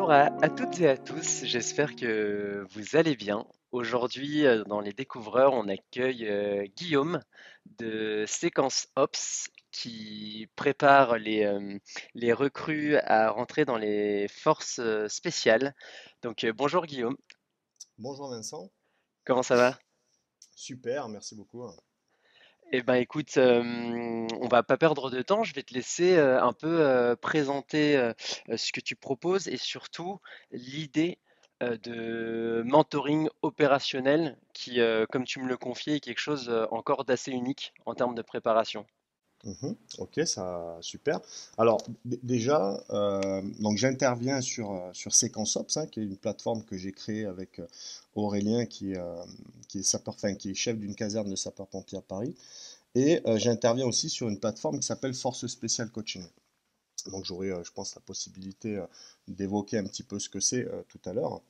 Bonjour à toutes et à tous, j'espère que vous allez bien. Aujourd'hui, dans les découvreurs, on accueille Guillaume de Séquence Ops qui prépare les recrues à rentrer dans les forces spéciales. Donc bonjour Guillaume, Bonjour Vincent, comment ça va? super, merci beaucoup. Eh ben écoute, on va pas perdre de temps, je vais te laisser un peu présenter ce que tu proposes et surtout l'idée de mentoring opérationnel qui, comme tu me le confiais, est quelque chose encore d'assez unique en termes de préparation. Ok, ça super. Alors déjà, donc j'interviens sur SequenceOps, hein, qui est une plateforme que j'ai créée avec Aurélien, qui est enfin, qui est chef d'une caserne de sapeurs-pompiers à Paris, et j'interviens aussi sur une plateforme qui s'appelle Force Spéciale Coaching. Donc j'aurai, je pense, la possibilité d'évoquer un petit peu ce que c'est tout à l'heure.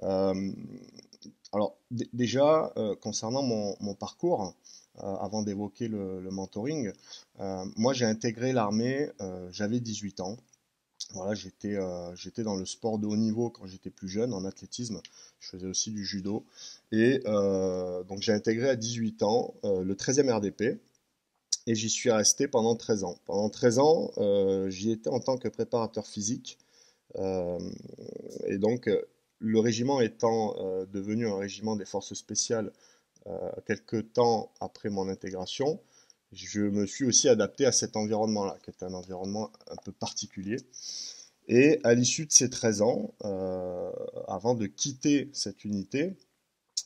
Euh, alors déjà, concernant mon parcours, avant d'évoquer le mentoring, moi j'ai intégré l'armée, j'avais 18 ans. Voilà, j'étais dans le sport de haut niveau quand j'étais plus jeune, en athlétisme. Je faisais aussi du judo. Et donc j'ai intégré à 18 ans le 13e RDP et j'y suis resté pendant 13 ans. Pendant 13 ans, j'y étais en tant que préparateur physique. Euh, et donc, le régiment étant devenu un régiment des forces spéciales quelques temps après mon intégration, je me suis aussi adapté à cet environnement-là, qui est un environnement un peu particulier. Et à l'issue de ces 13 ans, avant de quitter cette unité,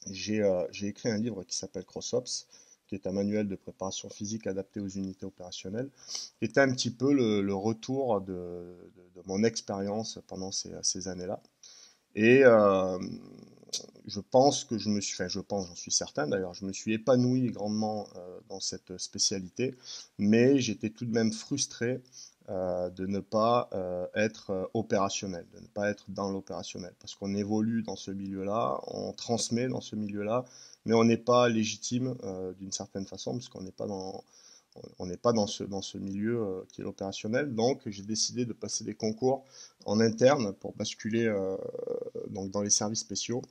j'ai écrit un livre qui s'appelle CrossOps, qui est un manuel de préparation physique adapté aux unités opérationnelles, qui était un petit peu le retour de mon expérience pendant ces années-là. Et je pense que je pense, j'en suis certain d'ailleurs, je me suis épanoui grandement dans cette spécialité, mais j'étais tout de même frustré de ne pas être opérationnel, de ne pas être dans l'opérationnel, parce qu'on évolue dans ce milieu-là, on transmet dans ce milieu-là, mais on n'est pas légitime d'une certaine façon, parce qu'on n'est pas dans ce milieu qui est opérationnel. Donc, j'ai décidé de passer des concours en interne pour basculer donc dans les services spéciaux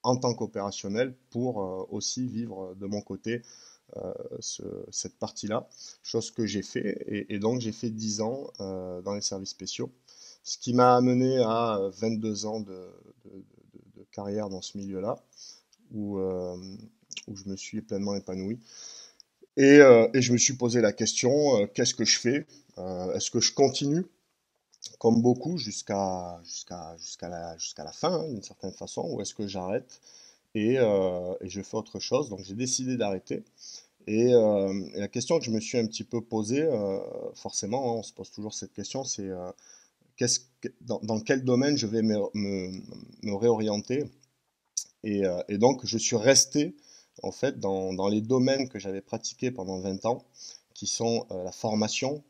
en tant qu'opérationnel pour aussi vivre de mon côté cette partie-là, chose que j'ai fait. Et donc, j'ai fait 10 ans dans les services spéciaux, ce qui m'a amené à 22 ans de carrière dans ce milieu-là, où, euh, où je me suis pleinement épanoui. Et je me suis posé la question, qu'est-ce que je fais? Est-ce que je continue, comme beaucoup, jusqu'à la fin, hein, d'une certaine façon, ou est-ce que j'arrête et je fais autre chose? Donc j'ai décidé d'arrêter. Et la question que je me suis un petit peu posée, forcément, hein, on se pose toujours cette question, c'est dans quel domaine je vais me réorienter? Et donc, je suis resté en fait dans les domaines que j'avais pratiqués pendant 20 ans, qui sont la formation,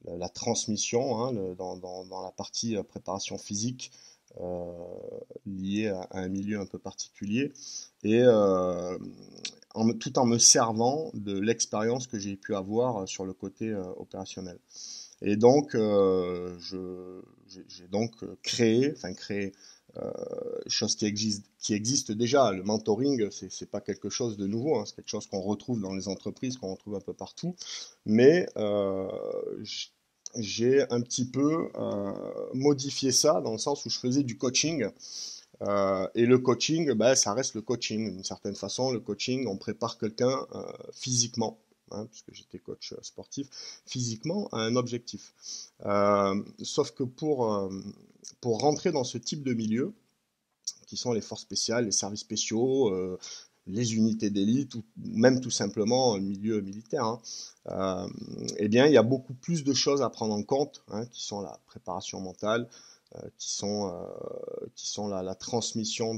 la transmission, hein, dans la partie préparation physique euh, liée à un milieu un peu particulier, et tout en me servant de l'expérience que j'ai pu avoir sur le côté opérationnel. Et donc, j'ai donc créé, euh, chose qui existe déjà. Le mentoring, c'est pas quelque chose de nouveau, hein, c'est quelque chose qu'on retrouve dans les entreprises, qu'on retrouve un peu partout. Mais j'ai un petit peu modifié ça dans le sens où je faisais du coaching. Et le coaching, bah, ça reste le coaching. D'une certaine façon, le coaching, on prépare quelqu'un physiquement, hein, puisque j'étais coach sportif, physiquement à un objectif. Sauf que pour rentrer dans ce type de milieu, qui sont les forces spéciales, les services spéciaux, les unités d'élite, ou même tout simplement le milieu militaire, hein, euh, eh bien, il y a beaucoup plus de choses à prendre en compte, hein, qui sont la préparation mentale, qui sont la transmission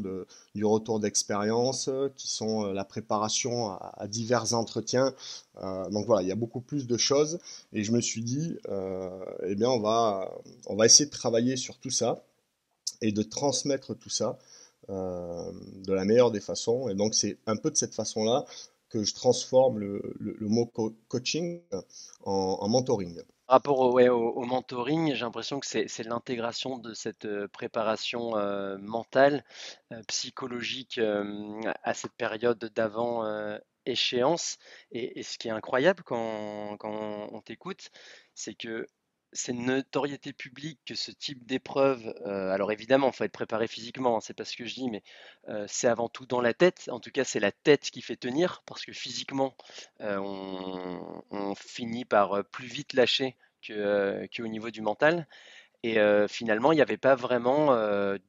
du retour d'expérience, qui sont la préparation à divers entretiens. Donc voilà, il y a beaucoup plus de choses. Et je me suis dit, eh bien, on va essayer de travailler sur tout ça et de transmettre tout ça de la meilleure des façons. Et donc, c'est un peu de cette façon-là que je transforme le mot coaching en mentoring. rapport ouais, au mentoring, j'ai l'impression que c'est l'intégration de cette préparation mentale, psychologique à cette période d'avant échéance. Et ce qui est incroyable quand on t'écoute, c'est que c'est une notoriété publique que ce type d'épreuve, alors évidemment, il faut être préparé physiquement, hein, c'est pas ce que je dis, mais c'est avant tout dans la tête. En tout cas, c'est la tête qui fait tenir, parce que physiquement, on finit par plus vite lâcher qu'au niveau du mental. Et finalement, il n'y avait pas vraiment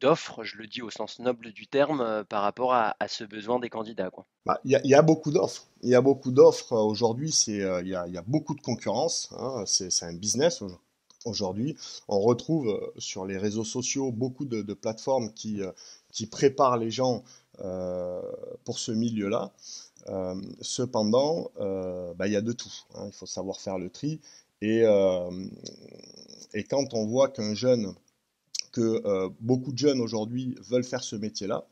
d'offre, je le dis au sens noble du terme, par rapport à ce besoin des candidats, quoi. Bah, il y a beaucoup d'offres. Il y a beaucoup d'offres. Aujourd'hui, il y a beaucoup de concurrence, hein. C'est un business aujourd'hui. On retrouve sur les réseaux sociaux beaucoup de plateformes qui préparent les gens euh, pour ce milieu-là. Cependant, bah, il y a de tout, hein. Il faut savoir faire le tri. Et, euh, et quand on voit que beaucoup de jeunes aujourd'hui veulent faire ce métier-là,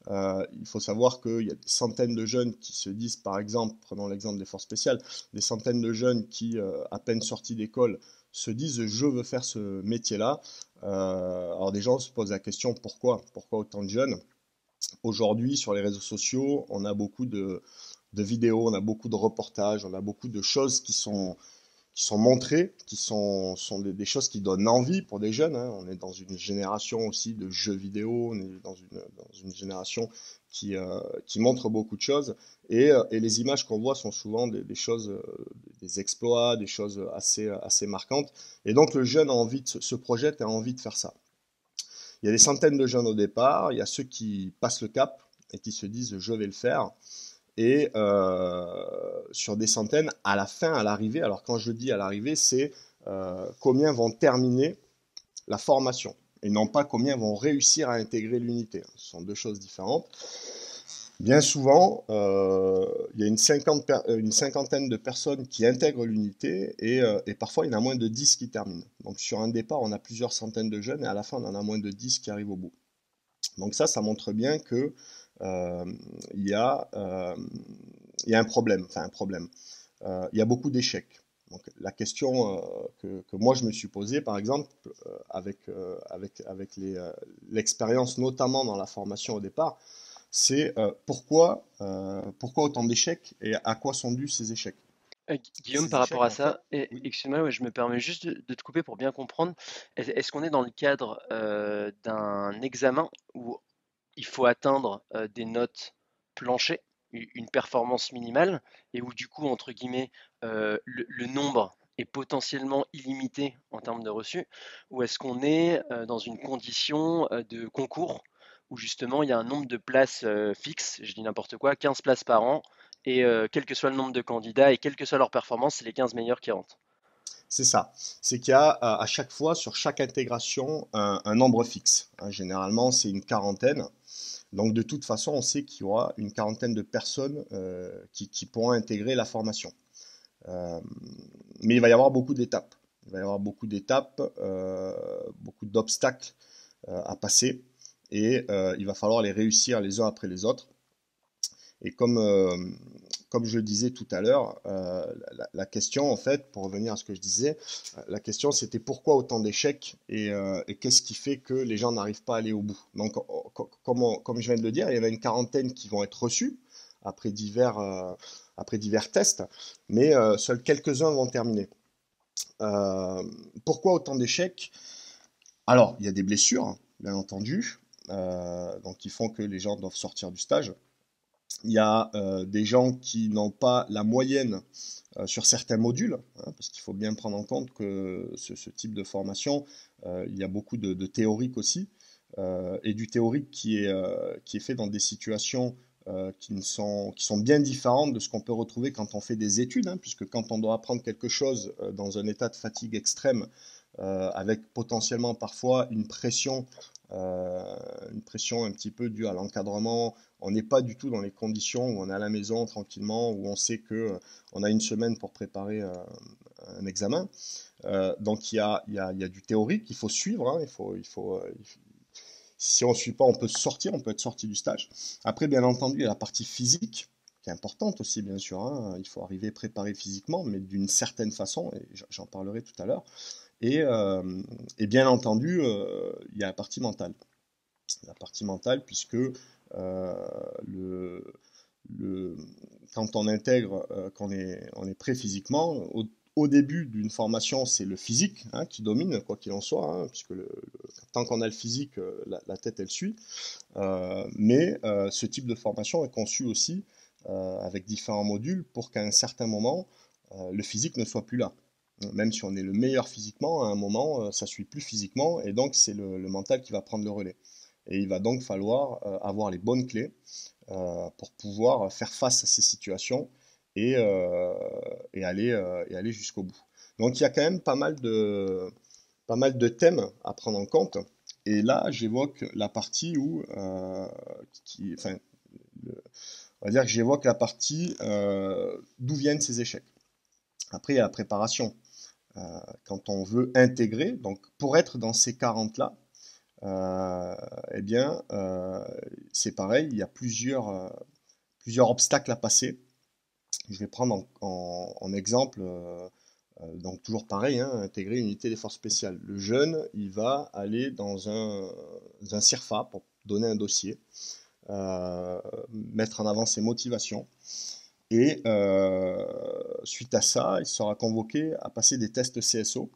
il faut savoir qu'il y a des centaines de jeunes qui se disent, par exemple, prenons l'exemple des forces spéciales, des centaines de jeunes qui, à peine sortis d'école, se disent je veux faire ce métier-là. Alors des gens se posent la question pourquoi? Pourquoi autant de jeunes? Aujourd'hui, sur les réseaux sociaux, on a beaucoup de vidéos, on a beaucoup de reportages, on a beaucoup de choses qui sont montrées, sont des choses qui donnent envie pour des jeunes, hein. On est dans une génération aussi de jeux vidéo, on est dans une génération qui montre beaucoup de choses. Et les images qu'on voit sont souvent des choses, des exploits, des choses assez marquantes. Et donc le jeune a envie se projette et a envie de faire ça. Il y a des centaines de jeunes au départ, il y a ceux qui passent le cap et qui se disent je vais le faire. Et sur des centaines, à la fin, à l'arrivée, alors quand je dis à l'arrivée, c'est combien vont terminer la formation et non pas combien vont réussir à intégrer l'unité. Ce sont deux choses différentes. Bien souvent, il y a une cinquantaine de personnes qui intègrent l'unité et parfois il y en a moins de 10 qui terminent. Donc sur un départ, on a plusieurs centaines de jeunes et à la fin, on en a moins de 10 qui arrivent au bout. Donc ça montre bien que euh, il y a, euh, il y a un problème, enfin un problème. Il y a beaucoup d'échecs. Donc la question que moi je me suis posée, par exemple, avec l'expérience notamment dans la formation au départ, c'est pourquoi autant d'échecs et à quoi sont dus ces échecs? Guillaume, Ces par rapport échecs, à en fait, ça, et oui. excuse-moi, ouais, je me permets juste de te couper pour bien comprendre. Est-ce qu'on est dans le cadre d'un examen où il faut atteindre des notes planchers, une performance minimale, et où du coup, entre guillemets, le nombre est potentiellement illimité en termes de reçus, ou est-ce qu'on est dans une condition de concours où justement il y a un nombre de places fixes, je dis n'importe quoi, 15 places par an, et quel que soit le nombre de candidats et quelle que soit leur performance, c'est les 15 meilleurs qui rentrent. C'est ça. C'est qu'il y a à chaque fois, sur chaque intégration, un nombre fixe, hein. Généralement, c'est une quarantaine. Donc, de toute façon, on sait qu'il y aura une quarantaine de personnes qui pourront intégrer la formation. Euh, mais il va y avoir beaucoup d'étapes. Il va y avoir beaucoup d'étapes, beaucoup d'obstacles à passer. Et il va falloir les réussir les uns après les autres. Et comme je le disais tout à l'heure, la question, en fait, pour revenir à ce que je disais, la question c'était pourquoi autant d'échecs et qu'est-ce qui fait que les gens n'arrivent pas à aller au bout. Donc, comme je viens de le dire, il y en a une quarantaine qui vont être reçus après après divers tests, mais seuls quelques-uns vont terminer. Euh, Pourquoi autant d'échecs? Alors, il y a des blessures, bien entendu, donc qui font que les gens doivent sortir du stage. Il y a des gens qui n'ont pas la moyenne sur certains modules, hein, parce qu'il faut bien prendre en compte que ce type de formation, il y a beaucoup de théorique aussi, et du théorique qui est fait dans des situations qui sont bien différentes de ce qu'on peut retrouver quand on fait des études, hein, puisque quand on doit apprendre quelque chose dans un état de fatigue extrême, avec potentiellement parfois une pression un petit peu due à l'encadrement. On n'est pas du tout dans les conditions où on est à la maison tranquillement, où on sait que on a une semaine pour préparer un examen. Donc il y a du théorique, il faut suivre, hein, si on ne suit pas, on peut sortir, on peut être sorti du stage. Après, bien entendu, il y a la partie physique qui est importante aussi, bien sûr, hein. Il faut arriver préparé physiquement, mais d'une certaine façon, et j'en parlerai tout à l'heure. Et, euh, et bien entendu, il y a la partie mentale. La partie mentale, puisque le, le, quand on intègre, on est prêt physiquement, au début d'une formation, c'est le physique hein, qui domine, quoi qu'il en soit, hein, puisque tant qu'on a le physique, la tête, elle suit. Mais ce type de formation est conçu aussi avec différents modules pour qu'à un certain moment, le physique ne soit plus là. Même si on est le meilleur physiquement, à un moment, ça ne suit plus physiquement, et donc c'est le mental qui va prendre le relais. Et il va donc falloir avoir les bonnes clés pour pouvoir faire face à ces situations et, euh, et aller jusqu'au bout. Donc il y a quand même pas mal de thèmes à prendre en compte. Et là, j'évoque la partie où, enfin, on va dire que j'évoque la partie d'où viennent ces échecs. Après, il y a la préparation. Quand on veut intégrer, donc pour être dans ces 40-là, eh bien, c'est pareil, il y a plusieurs obstacles à passer. Je vais prendre en exemple, donc toujours pareil, hein, intégrer une unité des forces spéciales. Le jeune, il va aller dans un CIRFA pour donner un dossier, euh, mettre en avant ses motivations. Et suite à ça, il sera convoqué à passer des tests CSO.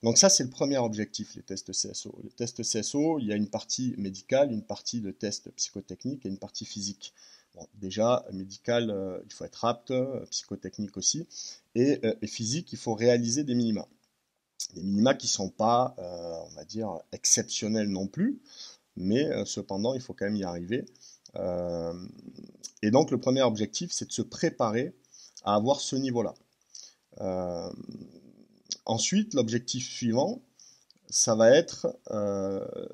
Donc ça, c'est le premier objectif, les tests CSO. Les tests CSO, il y a une partie médicale, une partie de tests psychotechniques et une partie physique. Bon, déjà, médical, il faut être apte, psychotechnique aussi. Et physique, il faut réaliser des minima. Des minima qui ne sont pas, on va dire, exceptionnels non plus, mais cependant, il faut quand même y arriver. Euh, et donc, le premier objectif, c'est de se préparer à avoir ce niveau-là. Euh, Ensuite, l'objectif suivant, ça va être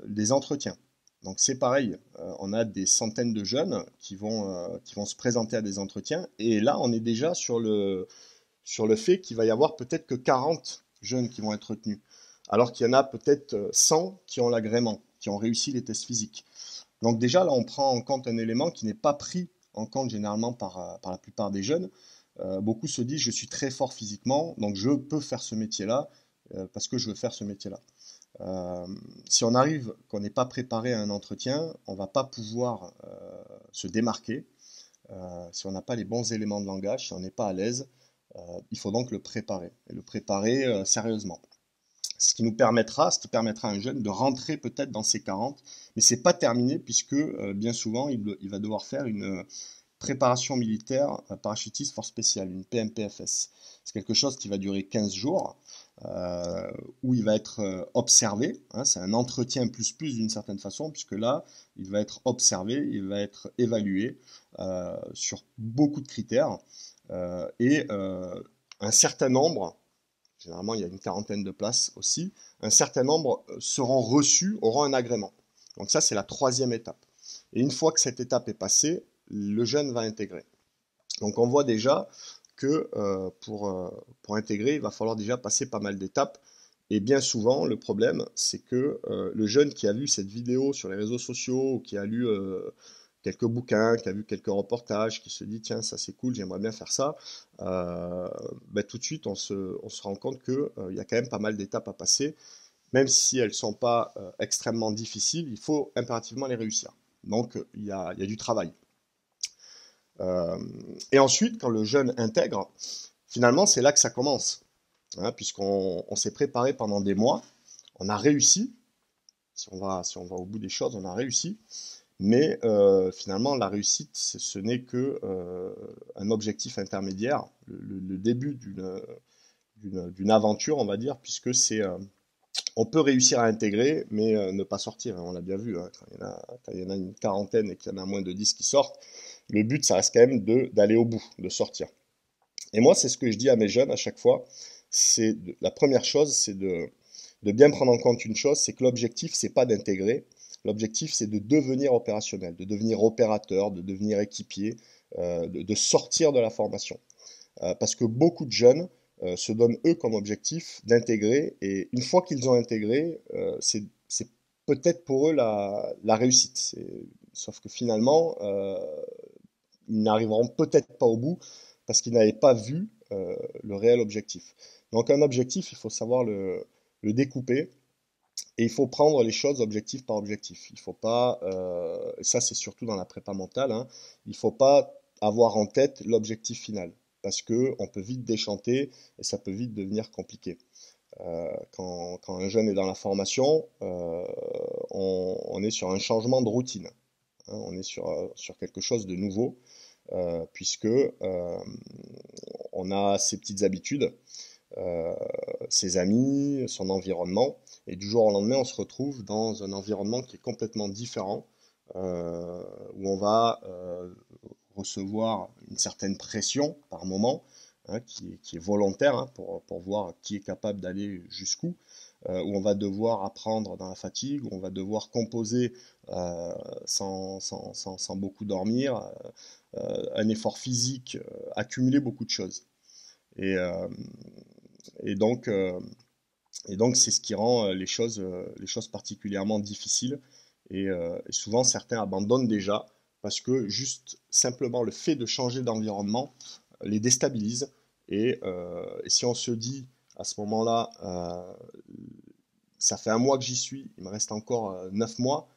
des entretiens. Donc c'est pareil, on a des centaines de jeunes qui vont se présenter à des entretiens, et là on est déjà sur le fait qu'il va y avoir peut-être que 40 jeunes qui vont être retenus, alors qu'il y en a peut-être 100 qui ont l'agrément, qui ont réussi les tests physiques. Donc déjà là on prend en compte un élément qui n'est pas pris en compte généralement par la plupart des jeunes. Beaucoup se disent je suis très fort physiquement, donc je peux faire ce métier-là parce que je veux faire ce métier-là. Euh, Si on arrive qu'on n'est pas préparé à un entretien, on ne va pas pouvoir se démarquer. Si on n'a pas les bons éléments de langage, si on n'est pas à l'aise, il faut donc le préparer, et le préparer sérieusement. Ce qui permettra à un jeune de rentrer peut-être dans ses 40, mais c'est pas terminé puisque bien souvent il va devoir faire une préparation militaire parachutiste force spéciale, une PMPFS. C'est quelque chose qui va durer 15 jours, où il va être observé, hein, c'est un entretien plus d'une certaine façon, puisque là, il va être observé, il va être évalué sur beaucoup de critères, et un certain nombre, généralement il y a une quarantaine de places aussi, un certain nombre seront reçus, auront un agrément. Donc ça, c'est la troisième étape. Et une fois que cette étape est passée, le jeune va intégrer. Donc on voit déjà que pour intégrer, il va falloir déjà passer pas mal d'étapes. Et bien souvent, le problème, c'est que le jeune qui a vu cette vidéo sur les réseaux sociaux, ou qui a lu quelques bouquins, qui a vu quelques reportages, qui se dit tiens, ça c'est cool, j'aimerais bien faire ça, ben, tout de suite on se rend compte qu'il y a quand même pas mal d'étapes à passer. Même si elles ne sont pas extrêmement difficiles, il faut impérativement les réussir. Donc il y a du travail. Euh, et ensuite, quand le jeune intègre, finalement, c'est là que ça commence, hein, puisqu'on s'est préparé pendant des mois, on a réussi, si on va au bout des choses, on a réussi, mais finalement, la réussite, ce n'est que un objectif intermédiaire, le début d'une aventure, on va dire, puisque on peut réussir à intégrer, mais ne pas sortir, hein, on l'a bien vu, hein, quand il y en a une quarantaine et qu'il y en a moins de 10 qui sortent, le but, ça reste quand même d'aller au bout, de sortir. Et moi, c'est ce que je dis à mes jeunes à chaque fois. La première chose, c'est de bien prendre en compte une chose, c'est que l'objectif, c'est pas d'intégrer. L'objectif, c'est de devenir opérationnel, de devenir opérateur, de devenir équipier, de sortir de la formation. Parce que beaucoup de jeunes se donnent eux comme objectif d'intégrer, et une fois qu'ils ont intégré, c'est peut-être pour eux la réussite. Sauf que finalement, ils n'arriveront peut-être pas au bout parce qu'ils n'avaient pas vu le réel objectif. Donc un objectif, il faut savoir le découper et il faut prendre les choses objectif par objectif. Il faut pas, et ça c'est surtout dans la prépa mentale, hein, il faut pas avoir en tête l'objectif final parce que on peut vite déchanter et ça peut vite devenir compliqué. Quand un jeune est dans la formation, on est sur un changement de routine, hein, on est sur quelque chose de nouveau, puisque on a ses petites habitudes, euh, ses amis, son environnement, et du jour au lendemain, on se retrouve dans un environnement qui est complètement différent, où on va recevoir une certaine pression par moment, hein, qui est volontaire, hein, pour voir qui est capable d'aller jusqu'où, où on va devoir apprendre dans la fatigue, où on va devoir composer sans beaucoup dormir, un effort physique, accumuler beaucoup de choses. Et, euh, et donc, euh, et donc, c'est ce qui rend les choses particulièrement difficiles. Et souvent, certains abandonnent déjà parce que juste simplement le fait de changer d'environnement les déstabilise. Et si on se dit à ce moment-là, ça fait un mois que j'y suis, il me reste encore 9 mois,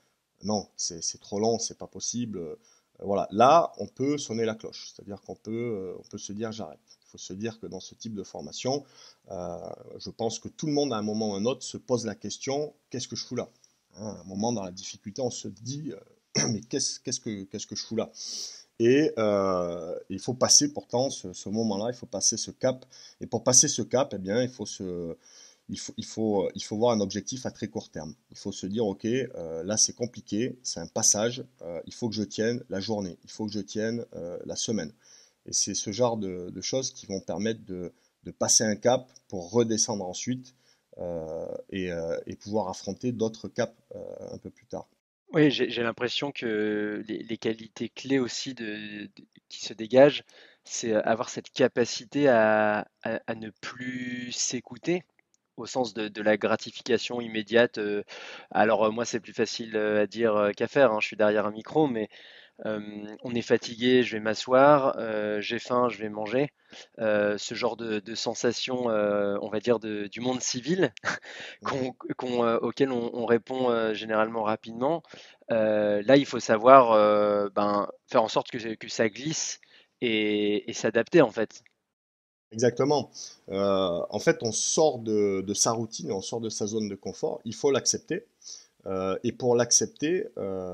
non, c'est trop long, c'est pas possible. Voilà, là, on peut sonner la cloche, c'est-à-dire on peut se dire j'arrête. Il faut se dire que dans ce type de formation, euh, je pense que tout le monde, à un moment ou à un autre, se pose la question, qu'est-ce que je fous là? Hein, à un moment, dans la difficulté, on se dit, mais qu'est-ce que je fous là? Et il faut passer pourtant ce moment-là, il faut passer ce cap. Et pour passer ce cap, eh bien, il faut voir un objectif à très court terme. Il faut se dire, OK, là c'est compliqué, c'est un passage, il faut que je tienne la journée, il faut que je tienne la semaine. Et c'est ce genre de choses qui vont permettre de passer un cap pour redescendre ensuite, et pouvoir affronter d'autres caps un peu plus tard. Oui, j'ai l'impression que les qualités clés aussi qui se dégagent, c'est avoir cette capacité à ne plus s'écouter au sens de la gratification immédiate. Alors moi, c'est plus facile à dire qu'à faire, hein, je suis derrière un micro, mais on est fatigué, je vais m'asseoir, j'ai faim, je vais manger. Ce genre de sensation, on va dire, du monde civil auquel on répond généralement rapidement. Là, il faut savoir ben, faire en sorte que ça glisse et s'adapter en fait. Exactement. En fait, on sort de sa routine, on sort de sa zone de confort. Il faut l'accepter. Et pour l'accepter,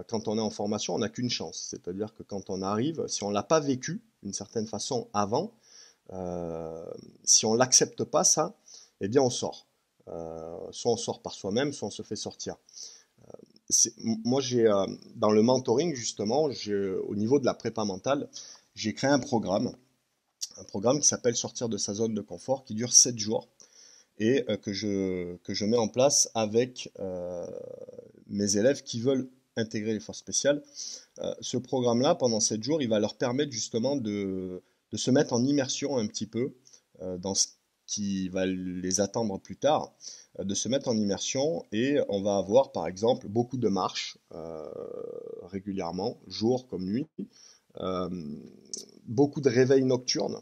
quand on est en formation, on n'a qu'une chance. C'est-à-dire que quand on arrive, si on ne l'a pas vécu d'une certaine façon avant, euh, si on ne l'accepte pas, ça, eh bien on sort. Soit on sort par soi-même, soit on se fait sortir. Moi, dans le mentoring, justement, au niveau de la prépa mentale, j'ai créé un programme qui s'appelle Sortir de sa zone de confort, qui dure 7 jours et que je mets en place avec mes élèves qui veulent intégrer les forces spéciales. Ce programme-là, pendant 7 jours, il va leur permettre justement de se mettre en immersion un petit peu dans ce qui va les attendre plus tard, de se mettre en immersion et on va avoir par exemple beaucoup de marches régulièrement, jour comme nuit, euh, beaucoup de réveils nocturnes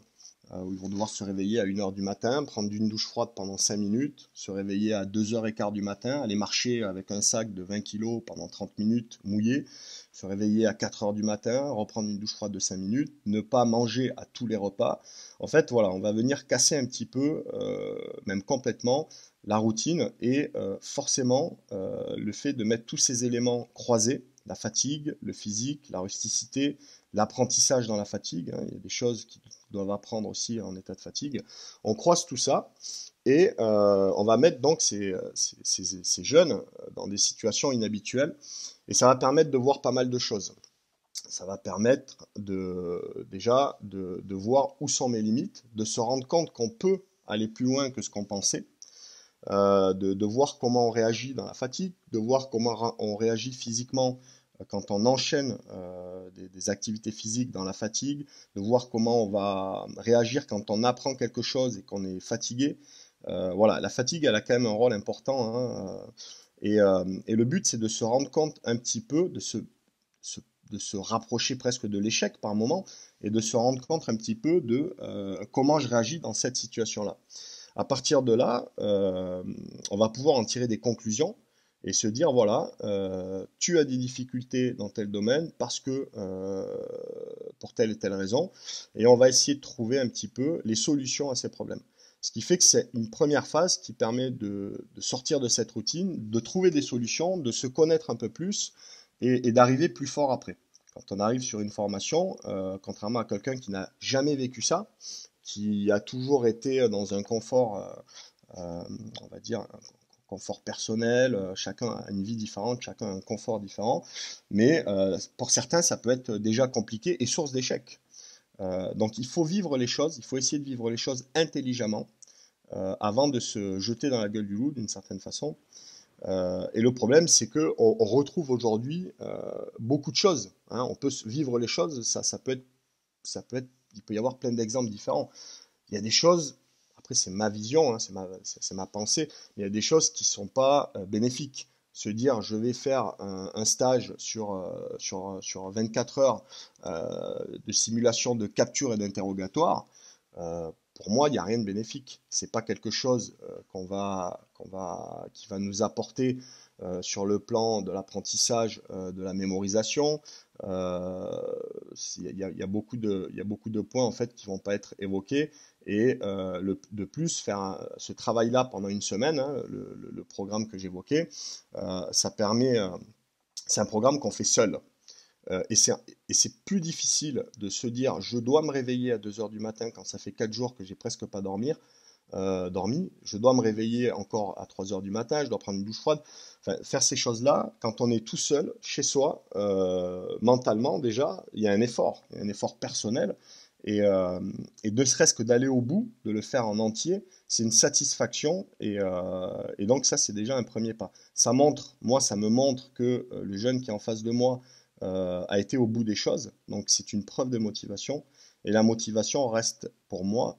où ils vont devoir se réveiller à 1 heure du matin, prendre une douche froide pendant 5 minutes, se réveiller à 2h15 du matin, aller marcher avec un sac de 20 kilos pendant 30 minutes mouillé, se réveiller à 4 heures du matin, reprendre une douche froide de 5 minutes, ne pas manger à tous les repas. En fait, voilà, on va venir casser un petit peu, même complètement, la routine et forcément le fait de mettre tous ces éléments croisés, la fatigue, le physique, la rusticité, l'apprentissage dans la fatigue, hein, il y a des choses qui doivent apprendre aussi en état de fatigue. On croise tout ça et on va mettre donc ces jeunes dans des situations inhabituelles et ça va permettre de voir pas mal de choses. Ça va permettre déjà de voir où sont mes limites, de se rendre compte qu'on peut aller plus loin que ce qu'on pensait, de voir comment on réagit dans la fatigue, de voir comment on réagit physiquement quand on enchaîne des activités physiques dans la fatigue, de voir comment on va réagir quand on apprend quelque chose et qu'on est fatigué. Voilà, la fatigue, elle a quand même un rôle important, hein, et le but, c'est de se rendre compte un petit peu, se de se rapprocher presque de l'échec par moment et de se rendre compte un petit peu de comment je réagis dans cette situation-là. À partir de là, on va pouvoir en tirer des conclusions et se dire, voilà, tu as des difficultés dans tel domaine parce que pour telle et telle raison, et on va essayer de trouver un petit peu les solutions à ces problèmes. Ce qui fait que c'est une première phase qui permet de sortir de cette routine, de trouver des solutions, de se connaître un peu plus et d'arriver plus fort après. Quand on arrive sur une formation, contrairement à quelqu'un qui n'a jamais vécu ça, qui a toujours été dans un confort, on va dire, un confort personnel, chacun a une vie différente, chacun a un confort différent, mais pour certains, ça peut être déjà compliqué et source d'échec. Donc il faut vivre les choses, il faut essayer de vivre les choses intelligemment avant de se jeter dans la gueule du loup d'une certaine façon. Et le problème, c'est que on retrouve aujourd'hui beaucoup de choses, hein. On peut vivre les choses, ça peut être, il peut y avoir plein d'exemples différents. Il y a des choses, après c'est ma vision, hein, c'est ma pensée, mais il y a des choses qui ne sont pas bénéfiques. Se dire je vais faire un stage sur 24 heures de simulation de capture et d'interrogatoire, pour moi, il n'y a rien de bénéfique. C'est pas quelque chose qui va nous apporter sur le plan de l'apprentissage, de la mémorisation. Euh, il y a il y a beaucoup de points en fait qui vont pas être évoqués. Et de plus, faire ce travail-là pendant une semaine, hein, le programme que j'évoquais, ça permet, c'est un programme qu'on fait seul. Et c'est plus difficile de se dire je dois me réveiller à 2 heures du matin quand ça fait 4 jours que j'ai presque pas dormi, je dois me réveiller encore à 3 heures du matin, je dois prendre une douche froide. Enfin, faire ces choses-là, quand on est tout seul, chez soi, mentalement déjà, il y a un effort personnel. Et, euh, et ne serait-ce que d'aller au bout, de le faire en entier, c'est une satisfaction. Et donc ça, c'est déjà un premier pas. Moi, ça me montre que le jeune qui est en face de moi a été au bout des choses. Donc c'est une preuve de motivation. Et la motivation reste pour moi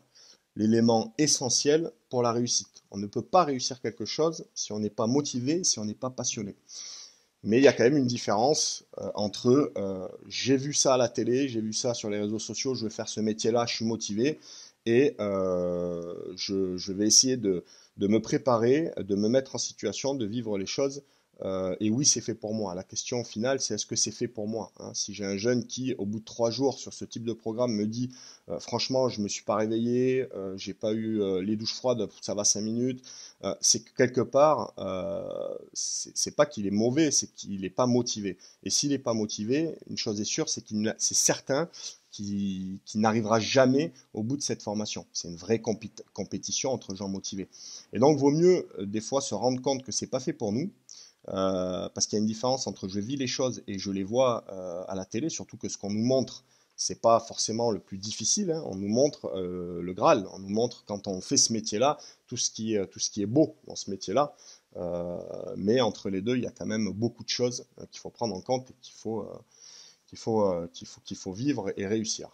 l'élément essentiel pour la réussite. On ne peut pas réussir quelque chose si on n'est pas motivé, si on n'est pas passionné. Mais il y a quand même une différence entre j'ai vu ça à la télé, j'ai vu ça sur les réseaux sociaux, je veux faire ce métier-là, je suis motivé, et je vais essayer de me préparer, de me mettre en situation de vivre les choses. Et oui, c'est fait pour moi. La question finale, c'est est-ce que c'est fait pour moi, hein. Si j'ai un jeune qui, au bout de 3 jours sur ce type de programme, me dit franchement, je me suis pas réveillé, j'ai pas eu les douches froides, ça va 5 minutes, c'est que quelque part, c'est pas qu'il est mauvais, c'est qu'il n'est pas motivé. Et s'il n'est pas motivé, une chose est sûre, c'est certain qu'il n'arrivera jamais au bout de cette formation. C'est une vraie compétition entre gens motivés. Et donc, vaut mieux des fois se rendre compte que c'est pas fait pour nous. Parce qu'il y a une différence entre je vis les choses et je les vois à la télé, surtout que ce qu'on nous montre, c'est pas forcément le plus difficile, hein. On nous montre le Graal, on nous montre quand on fait ce métier-là, tout ce qui est beau dans ce métier-là. Mais entre les deux, il y a quand même beaucoup de choses qu'il faut prendre en compte et qu'il faut vivre et réussir.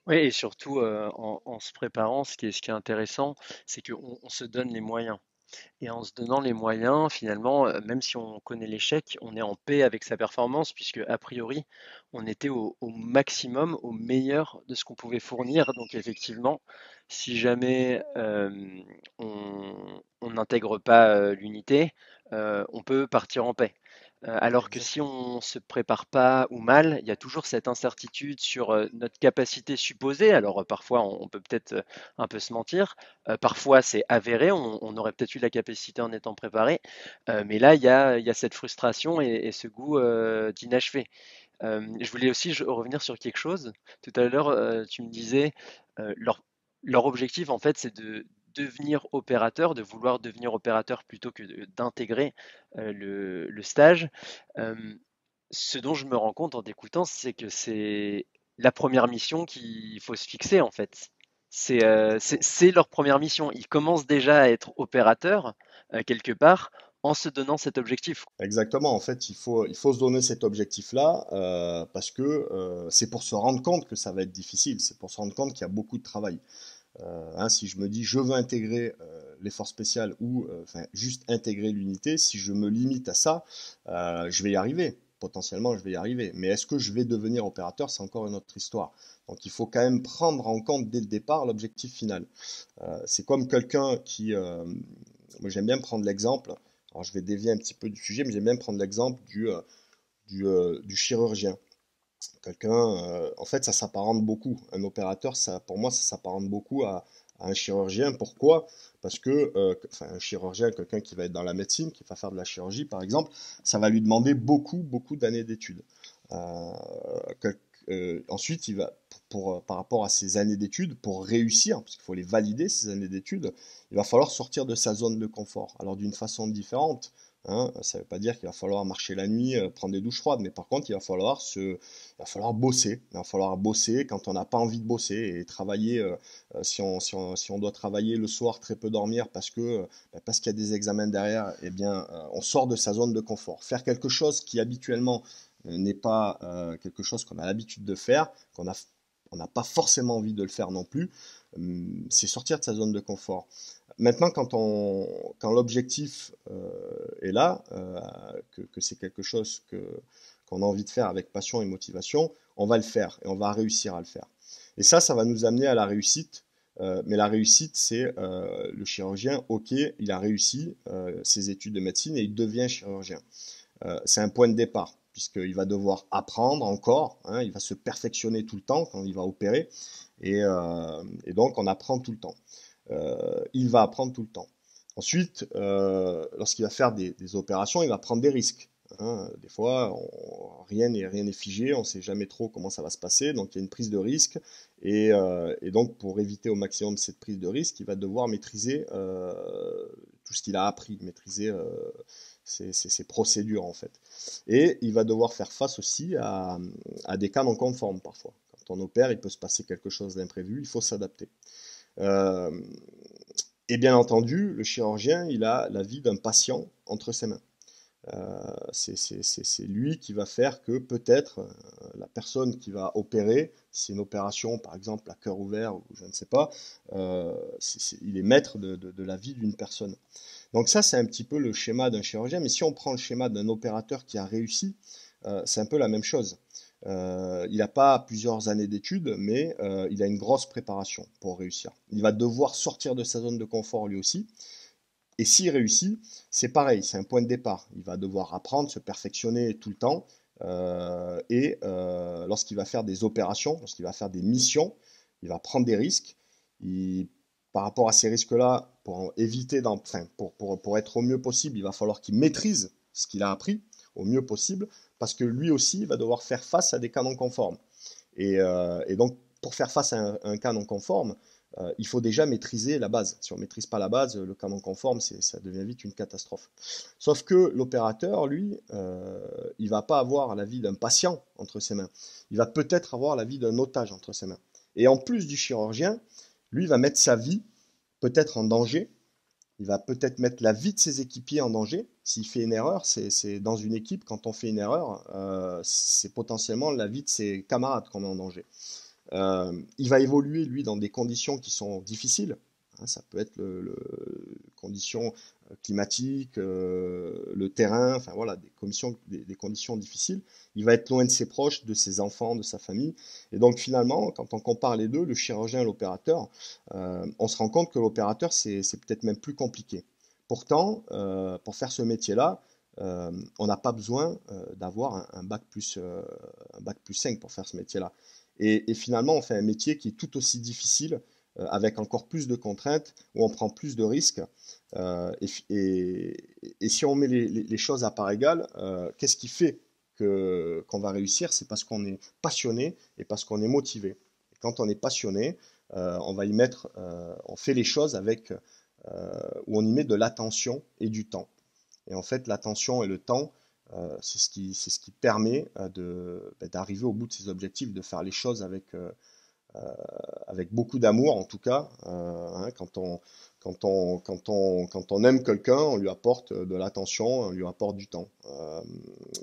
Oui, et surtout en se préparant, ce qui est intéressant, c'est qu'on se donne les moyens. Et en se donnant les moyens, finalement, même si on connaît l'échec, on est en paix avec sa performance, puisque a priori, on était au maximum, au meilleur de ce qu'on pouvait fournir. Donc effectivement, si jamais on n'intègre pas l'unité, on peut partir en paix. Alors que si Exactement. on se prépare pas ou mal, il y a toujours cette incertitude sur notre capacité supposée. Alors parfois, on peut peut-être un peu se mentir. Parfois, c'est avéré, on aurait peut-être eu la capacité en étant préparé, mais là, il y a cette frustration et ce goût d'inachevé. Je voulais aussi revenir sur quelque chose. Tout à l'heure, tu me disais, leur objectif, en fait, c'est de devenir opérateur, de vouloir devenir opérateur plutôt que d'intégrer le stage. Euh, Ce dont je me rends compte en t'écoutant, c'est que c'est la première mission qu'il faut se fixer, en fait. Exactement. C'est leur première mission. Ils commencent déjà à être opérateurs, quelque part, en se donnant cet objectif. Exactement, en fait, il faut se donner cet objectif-là parce que c'est pour se rendre compte que ça va être difficile, c'est pour se rendre compte qu'il y a beaucoup de travail. Hein, si je me dis je veux intégrer les forces spéciales ou enfin, juste intégrer l'unité, si je me limite à ça, je vais y arriver. potentiellement, je vais y arriver. Mais est-ce que je vais devenir opérateur? C'est encore une autre histoire. Donc, il faut quand même prendre en compte dès le départ l'objectif final. C'est comme quelqu'un qui... moi, j'aime bien prendre l'exemple. Alors, je vais dévier un petit peu du sujet, mais j'aime bien prendre l'exemple du chirurgien. Quelqu'un, en fait, ça s'apparente beaucoup. Un opérateur, ça, pour moi, ça s'apparente beaucoup à un chirurgien. Pourquoi? Parce que, enfin, un chirurgien, quelqu'un qui va être dans la médecine, qui va faire de la chirurgie, par exemple, ça va lui demander beaucoup, beaucoup d'années d'études. Euh, quel- Ensuite, par rapport à ces années d'études, pour réussir, parce qu'il faut les valider, ces années d'études, il va falloir sortir de sa zone de confort. Alors, d'une façon différente. Hein, ça ne veut pas dire qu'il va falloir marcher la nuit, prendre des douches froides, mais par contre, il va falloir bosser. Il va falloir bosser quand on n'a pas envie de bosser et travailler. Si on doit travailler le soir, très peu dormir parce qu'il y a des examens derrière, eh bien, on sort de sa zone de confort. Faire quelque chose qui habituellement n'est pas quelque chose qu'on a l'habitude de faire, on n'a pas forcément envie de le faire non plus, c'est sortir de sa zone de confort. Maintenant, quand l'objectif est là, que c'est quelque chose qu'on a envie de faire avec passion et motivation, on va le faire et on va réussir à le faire. Et ça va nous amener à la réussite. Mais la réussite, c'est le chirurgien, ok, il a réussi ses études de médecine et il devient chirurgien. C'est un point de départ, puisqu'il va devoir apprendre encore, hein, il va se perfectionner tout le temps quand il va opérer, et donc on apprend tout le temps. Il va apprendre tout le temps. Ensuite, lorsqu'il va faire des opérations, il va prendre des risques. Hein. Des fois, rien n'est figé, on ne sait jamais trop comment ça va se passer, donc il y a une prise de risque, et donc pour éviter au maximum cette prise de risque, il va devoir maîtriser tout ce qu'il a appris, maîtriser ses procédures en fait. Et il va devoir faire face aussi à des cas non conformes parfois. Quand on opère, il peut se passer quelque chose d'imprévu, il faut s'adapter. Euh, et bien entendu, le chirurgien, il a la vie d'un patient entre ses mains. C'est lui qui va faire que peut-être la personne qui va opérer, si c'est une opération par exemple à cœur ouvert ou je ne sais pas, il est maître de la vie d'une personne. Donc ça, c'est un petit peu le schéma d'un chirurgien, mais si on prend le schéma d'un opérateur qui a réussi, c'est un peu la même chose. Il n'a pas plusieurs années d'études, mais il a une grosse préparation pour réussir. Il va devoir sortir de sa zone de confort lui aussi. Et s'il réussit, c'est pareil, c'est un point de départ. Il va devoir apprendre, se perfectionner tout le temps. Lorsqu'il va faire des opérations, lorsqu'il va faire des missions, il va prendre des risques. Il- Par rapport à ces risques-là, pour éviter, enfin, pour être au mieux possible, il va falloir qu'il maîtrise ce qu'il a appris au mieux possible, parce que lui aussi va devoir faire face à des cas non conformes. Et donc, pour faire face à un cas non conforme, il faut déjà maîtriser la base. Si on ne maîtrise pas la base, le cas non conforme, ça devient vite une catastrophe. Sauf que l'opérateur, lui, il ne va pas avoir la vie d'un patient entre ses mains. Il va peut-être avoir la vie d'un otage entre ses mains. Et en plus du chirurgien, lui va mettre sa vie peut-être en danger. Il va peut-être mettre la vie de ses équipiers en danger. S'il fait une erreur, c'est dans une équipe, quand on fait une erreur, c'est potentiellement la vie de ses camarades qu'on met en danger. Il va évoluer, lui, dans des conditions qui sont difficiles. Hein, ça peut être conditions climatiques, le terrain, enfin voilà, des conditions difficiles. Il va être loin de ses proches, de ses enfants, de sa famille. Et donc finalement, quand on compare les deux, le chirurgien et l'opérateur, on se rend compte que l'opérateur, c'est peut-être même plus compliqué. Pourtant, pour faire ce métier-là, on n'a pas besoin d'avoir un bac plus 5 pour faire ce métier-là. Et finalement, on fait un métier qui est tout aussi difficile, avec encore plus de contraintes, où on prend plus de risques. Et si on met les choses à part égale, qu'est-ce qui fait qu'on va réussir? C'est parce qu'on est passionné et parce qu'on est motivé. Et quand on est passionné, on va y mettre, on fait les choses où on y met de l'attention et du temps. Et en fait, l'attention et le temps, c'est ce qui permet d'arriver au bout de ses objectifs, de faire les choses avec beaucoup d'amour, en tout cas. Hein, quand on aime quelqu'un, on lui apporte de l'attention, on lui apporte du temps.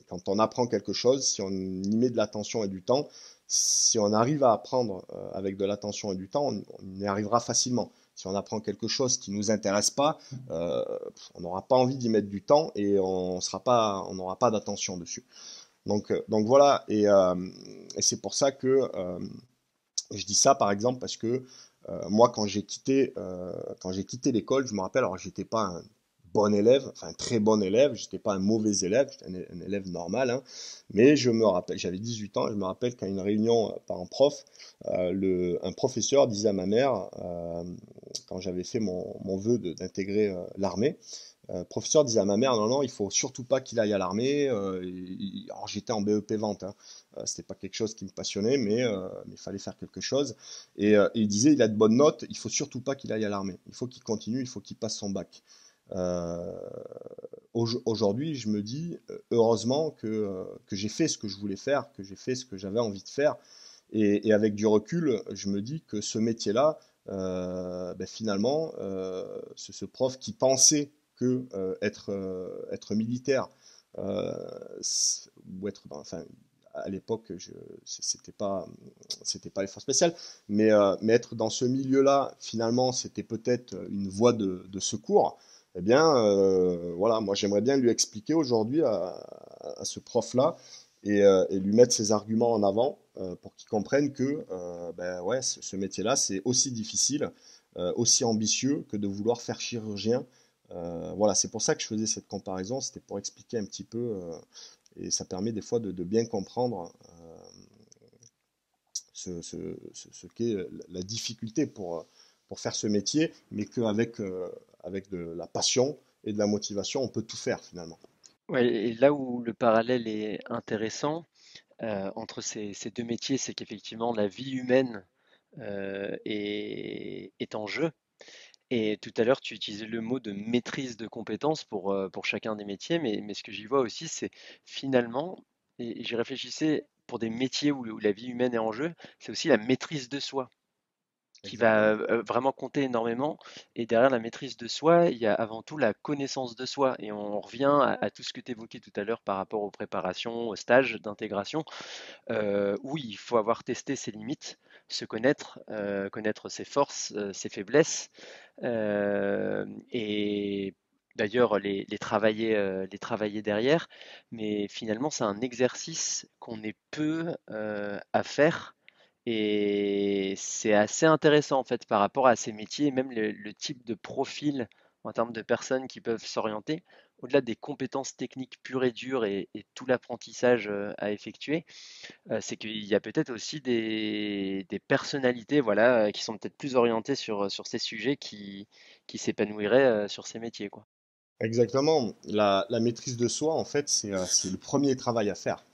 Quand on apprend quelque chose, si on y met de l'attention et du temps, si on arrive à apprendre avec de l'attention et du temps, on y arrivera facilement. Si on apprend quelque chose qui ne nous intéresse pas, euh, on n'aura pas envie d'y mettre du temps et on n'aura pas d'attention dessus. Donc voilà, et c'est pour ça que je dis ça par exemple parce que moi quand j'ai quitté l'école, je me rappelle, alors j'étais pas un bon élève, enfin un très bon élève, j'étais pas un mauvais élève, j'étais un élève normal, hein, mais je me rappelle, j'avais 18 ans, je me rappelle qu'à une réunion parents-prof, un professeur disait à ma mère, quand j'avais fait mon vœu d'intégrer l'armée, professeur disait à ma mère, non, non, il faut surtout pas qu'il aille à l'armée. Alors j'étais en BEP vente, hein. C'était pas quelque chose qui me passionnait, mais il fallait faire quelque chose. Et il disait, il a de bonnes notes, il faut surtout pas qu'il aille à l'armée. Il faut qu'il continue, il faut qu'il passe son bac. Euh, Aujourd'hui, je me dis, heureusement que j'ai fait ce que je voulais faire, que j'ai fait ce que j'avais envie de faire. Et avec du recul, je me dis que ce métier-là, ben finalement, ce prof qui pensait que être militaire euh, ou être enfin, à l'époque, c'était pas les forces spéciales, mais être dans ce milieu-là, finalement, c'était peut-être une voie de secours. Eh bien, voilà, moi j'aimerais bien lui expliquer aujourd'hui à ce prof-là et lui mettre ses arguments en avant pour qu'il comprenne que ben ouais, ce métier-là, c'est aussi difficile, aussi ambitieux que de vouloir faire chirurgien. Voilà, c'est pour ça que je faisais cette comparaison, c'était pour expliquer un petit peu, et ça permet des fois de bien comprendre ce qu'est la difficulté pour faire ce métier, mais qu'avec avec de la passion et de la motivation, on peut tout faire finalement. Ouais, et là où le parallèle est intéressant entre ces deux métiers, c'est qu'effectivement la vie humaine est en jeu. Et tout à l'heure, tu utilisais le mot de maîtrise de compétences pour chacun des métiers, mais ce que j'y vois aussi, c'est finalement, et j'y réfléchissais, pour des métiers où la vie humaine est en jeu, c'est aussi la maîtrise de soi qui va Exactement. vraiment compter énormément. Et derrière la maîtrise de soi, il y a avant tout la connaissance de soi. Et on revient à tout ce que tu évoquais tout à l'heure par rapport aux préparations, aux stages d'intégration. Oui, il faut avoir testé ses limites, se connaître, connaître ses forces, ses faiblesses, et d'ailleurs les travailler derrière. Mais finalement, c'est un exercice qu'on est peu à faire. Et c'est assez intéressant en fait par rapport à ces métiers, même le type de profil en termes de personnes qui peuvent s'orienter, au-delà des compétences techniques pures et dures et tout l'apprentissage à effectuer, c'est qu'il y a peut-être aussi des personnalités voilà, qui sont peut-être plus orientées sur ces sujets qui s'épanouiraient sur ces métiers, quoi. Exactement. La maîtrise de soi, en fait, c'est le premier travail à faire.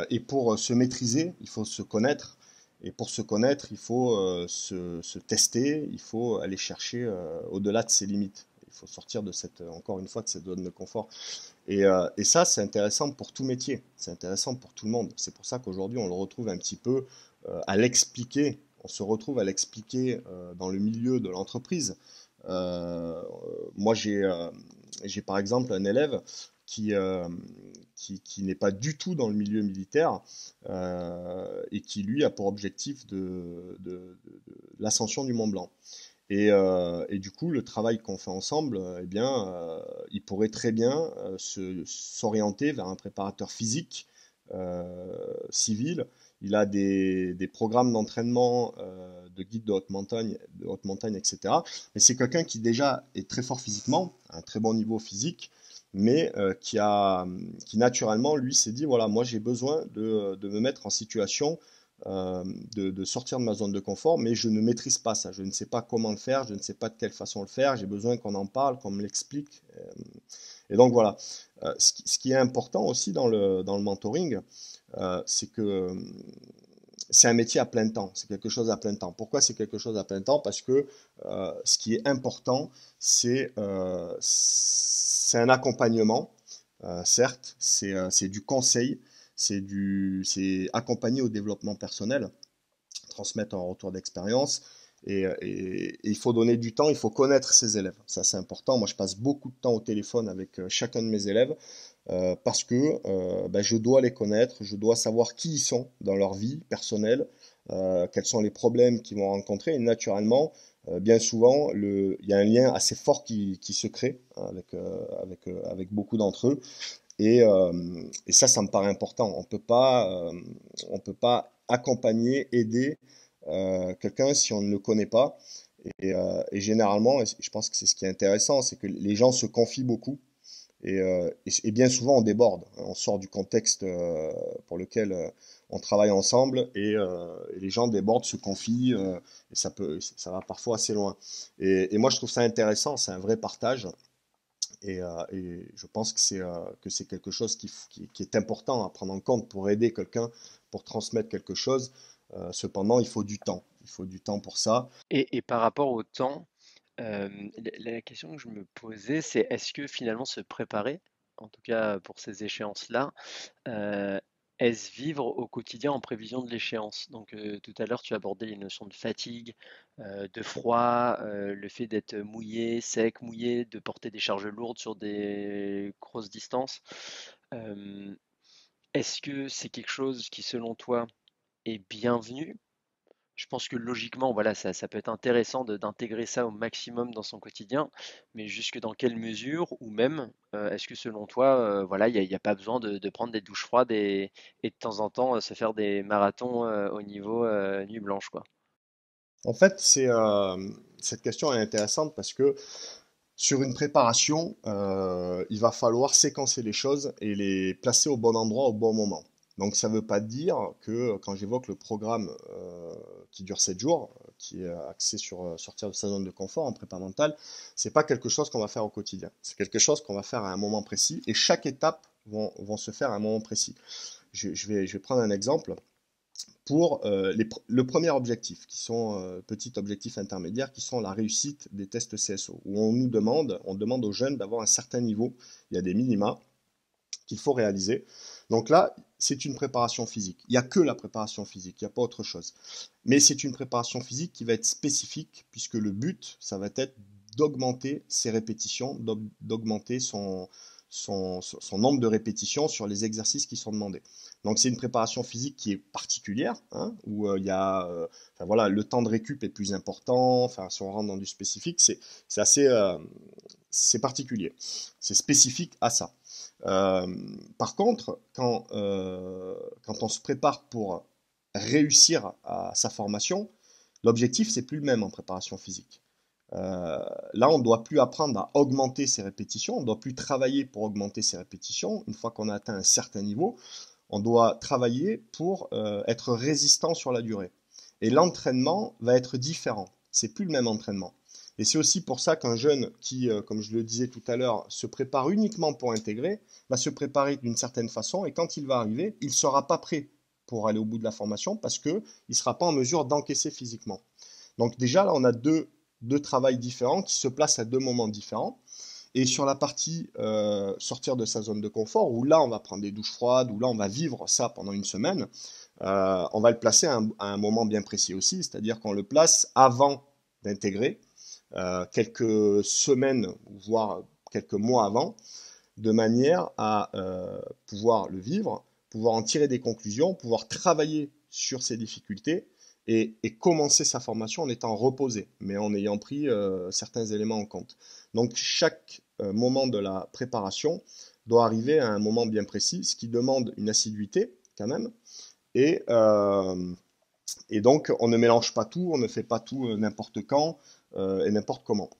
Et pour se maîtriser, il faut se connaître. Et pour se connaître, il faut se tester, il faut aller chercher au-delà de ses limites. Il faut sortir de encore une fois, de cette zone de confort. Et ça, c'est intéressant pour tout métier. C'est intéressant pour tout le monde. C'est pour ça qu'aujourd'hui, on le retrouve un petit peu à l'expliquer. On se retrouve à l'expliquer dans le milieu de l'entreprise. Euh, Moi, j'ai par exemple un élève qui, euh, qui n'est pas du tout dans le milieu militaire et qui, lui, a pour objectif l'ascension du Mont Blanc. Et du coup, le travail qu'on fait ensemble, eh bien, il pourrait très bien s'orienter vers un préparateur physique civil. Il a des programmes d'entraînement de guide de haute montagne, etc. Mais c'est quelqu'un qui déjà est très fort physiquement, a un très bon niveau physique, mais qui naturellement, lui, s'est dit, voilà, moi j'ai besoin de me mettre en situation euh, de sortir de ma zone de confort, mais je ne maîtrise pas ça. Je ne sais pas comment le faire, je ne sais pas de quelle façon le faire. J'ai besoin qu'on en parle, qu'on me l'explique. Et donc voilà. Ce qui est important aussi dans le mentoring, c'est que c'est un métier à plein temps, c'est quelque chose à plein temps. Pourquoi c'est quelque chose à plein temps? Parce que ce qui est important, c'est un accompagnement, certes, c'est du conseil, c'est accompagner au développement personnel, transmettre un retour d'expérience. Et il faut donner du temps, il faut connaître ses élèves. Ça, c'est important. Moi, je passe beaucoup de temps au téléphone avec chacun de mes élèves parce que ben, je dois les connaître, je dois savoir qui ils sont dans leur vie personnelle, quels sont les problèmes qu'ils vont rencontrer. Et naturellement, bien souvent, il y a un lien assez fort qui se crée avec beaucoup d'entre eux. Et ça me paraît important. On peut pas accompagner, aider quelqu'un si on ne le connaît pas. Et généralement, et je pense que c'est ce qui est intéressant, c'est que les gens se confient beaucoup. Et bien souvent, on déborde. On sort du contexte pour lequel on travaille ensemble et les gens débordent, se confient et ça va parfois assez loin. Et moi, je trouve ça intéressant. C'est un vrai partage. Et je pense que c'est quelque chose qui est important à prendre en compte pour aider quelqu'un, pour transmettre quelque chose. Cependant, il faut du temps. Il faut du temps pour ça. Et par rapport au temps, la question que je me posais, c'est est-ce que finalement se préparer, en tout cas pour ces échéances-là, euh, est-ce vivre au quotidien en prévision de l'échéance? Donc tout à l'heure, tu abordais les notions de fatigue, de froid, le fait d'être mouillé, sec, mouillé, de porter des charges lourdes sur des grosses distances. Euh, Est-ce que c'est quelque chose qui, selon toi, est bienvenu? Je pense que logiquement, voilà, ça peut être intéressant d'intégrer ça au maximum dans son quotidien, mais jusque dans quelle mesure, ou même, est-ce que selon toi, voilà, il y a pas besoin de prendre des douches froides et de temps en temps se faire des marathons au niveau nuit blanche, quoi. En fait, cette question est intéressante parce que sur une préparation, il va falloir séquencer les choses et les placer au bon endroit au bon moment. Donc ça ne veut pas dire que quand j'évoque le programme qui dure 7 jours, qui est axé sur sortir de sa zone de confort en prépa mentale, c'est pas quelque chose qu'on va faire au quotidien. C'est quelque chose qu'on va faire à un moment précis et chaque étape vont se faire à un moment précis. Je vais prendre un exemple pour le premier objectif, qui sont petits objectifs intermédiaires, qui sont la réussite des tests CSO, où on demande aux jeunes d'avoir un certain niveau, il y a des minima qu'il faut réaliser. Donc là, c'est une préparation physique. Il n'y a que la préparation physique, il n'y a pas autre chose. Mais c'est une préparation physique qui va être spécifique, puisque le but, ça va être d'augmenter ses répétitions, d'augmenter son nombre de répétitions sur les exercices qui sont demandés. Donc c'est une préparation physique qui est particulière, hein, où il y a, enfin, voilà, le temps de récup est plus important. Enfin, si on rentre dans du spécifique, c'est assez, c'est particulier, c'est spécifique à ça. Euh, Par contre, quand on se prépare pour réussir à sa formation, l'objectif c'est plus le même en préparation physique. Là, on ne doit plus apprendre à augmenter ses répétitions, on ne doit plus travailler pour augmenter ses répétitions. Une fois qu'on a atteint un certain niveau, on doit travailler pour être résistant sur la durée. Et l'entraînement va être différent. C'est plus le même entraînement. Et c'est aussi pour ça qu'un jeune qui, comme je le disais tout à l'heure, se prépare uniquement pour intégrer, va se préparer d'une certaine façon et quand il va arriver, il ne sera pas prêt pour aller au bout de la formation parce qu'il ne sera pas en mesure d'encaisser physiquement. Donc déjà, là, on a deux travails différents qui se placent à deux moments différents. Et sur la partie sortir de sa zone de confort, où là on va prendre des douches froides, où là on va vivre ça pendant une semaine, on va le placer à un moment bien précis aussi, c'est-à-dire qu'on le place avant d'intégrer, quelques semaines, voire quelques mois avant, de manière à pouvoir le vivre, pouvoir en tirer des conclusions, pouvoir travailler sur ses difficultés et commencer sa formation en étant reposé, mais en ayant pris certains éléments en compte. Donc chaque moment de la préparation doit arriver à un moment bien précis, ce qui demande une assiduité quand même. Et, euh, et donc on ne mélange pas tout, on ne fait pas tout n'importe quand et n'importe comment.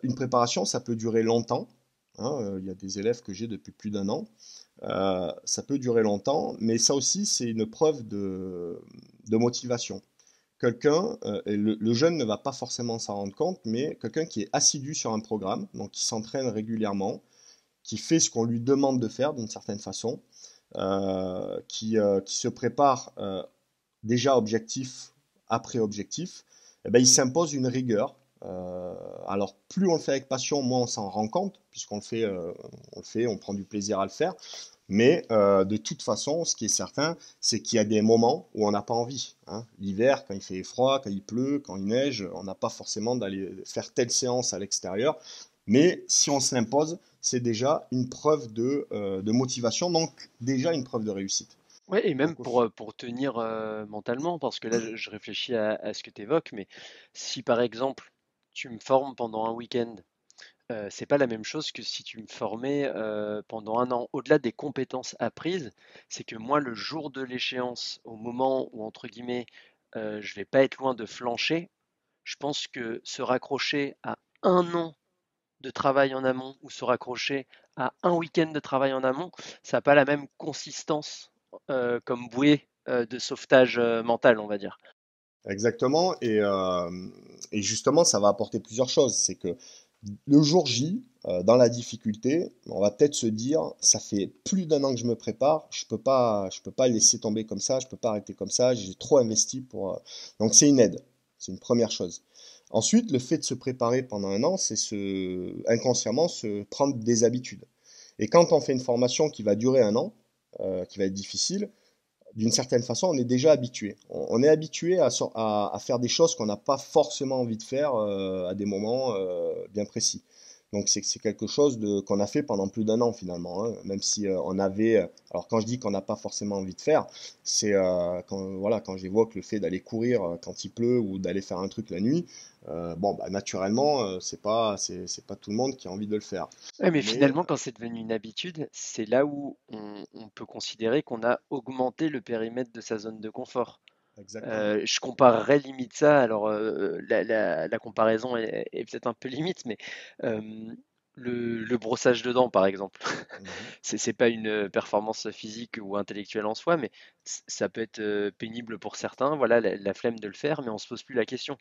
Une préparation, ça peut durer longtemps. Hein, il y a des élèves que j'ai depuis plus d'un an. Ça peut durer longtemps, mais ça aussi, c'est une preuve de motivation. Quelqu'un, et le jeune ne va pas forcément s'en rendre compte, mais quelqu'un qui est assidu sur un programme, donc qui s'entraîne régulièrement, qui fait ce qu'on lui demande de faire d'une certaine façon, qui se prépare déjà objectif après objectif, eh ben, il s'impose une rigueur. Alors plus on le fait avec passion, moins on s'en rend compte, puisqu'on le fait, on prend du plaisir à le faire. Mais de toute façon, ce qui est certain, c'est qu'il y a des moments où on n'a pas envie. Hein. L'hiver, quand il fait froid, quand il pleut, quand il neige, on n'a pas forcément d'aller faire telle séance à l'extérieur. Mais si on se l'impose, c'est déjà une preuve de motivation, donc déjà une preuve de réussite. Ouais, et même Donc, pour tenir mentalement, parce que là, je réfléchis à ce que tu évoques, mais si par exemple, tu me formes pendant un week-end, C'est pas la même chose que si tu me formais pendant un an. Au-delà des compétences apprises, c'est que moi, le jour de l'échéance, au moment où, entre guillemets, je vais pas être loin de flancher, je pense que se raccrocher à un an de travail en amont ou se raccrocher à un week-end de travail en amont, ça n'a pas la même consistance comme bouée de sauvetage mental, on va dire. Exactement, et justement, ça va apporter plusieurs choses. C'est que le jour J, dans la difficulté, on va peut-être se dire, ça fait plus d'un an que je me prépare, je peux pas laisser tomber comme ça, je peux pas arrêter comme ça, j'ai trop investi pour. Donc c'est une aide, c'est une première chose. Ensuite, le fait de se préparer pendant un an, c'est inconsciemment se prendre des habitudes. Et quand on fait une formation qui va durer un an, qui va être difficile, d'une certaine façon, on est déjà habitué. On est habitué à faire des choses qu'on n'a pas forcément envie de faire à des moments bien précis. Donc c'est quelque chose qu'on a fait pendant plus d'un an finalement, hein, même si on avait. Alors quand je dis qu'on n'a pas forcément envie de faire, c'est voilà, quand j'évoque le fait d'aller courir quand il pleut ou d'aller faire un truc la nuit. Bon, bah, naturellement, c'est pas tout le monde qui a envie de le faire. Ouais, mais Mais finalement, quand c'est devenu une habitude, c'est là où on peut considérer qu'on a augmenté le périmètre de sa zone de confort. exactement. Je comparerais limite ça, alors la comparaison est peut-être un peu limite, mais euh, le brossage de dents, par exemple, Mhm. c'est pas une performance physique ou intellectuelle en soi, mais ça peut être pénible pour certains, voilà, la flemme de le faire, mais on se pose plus la question.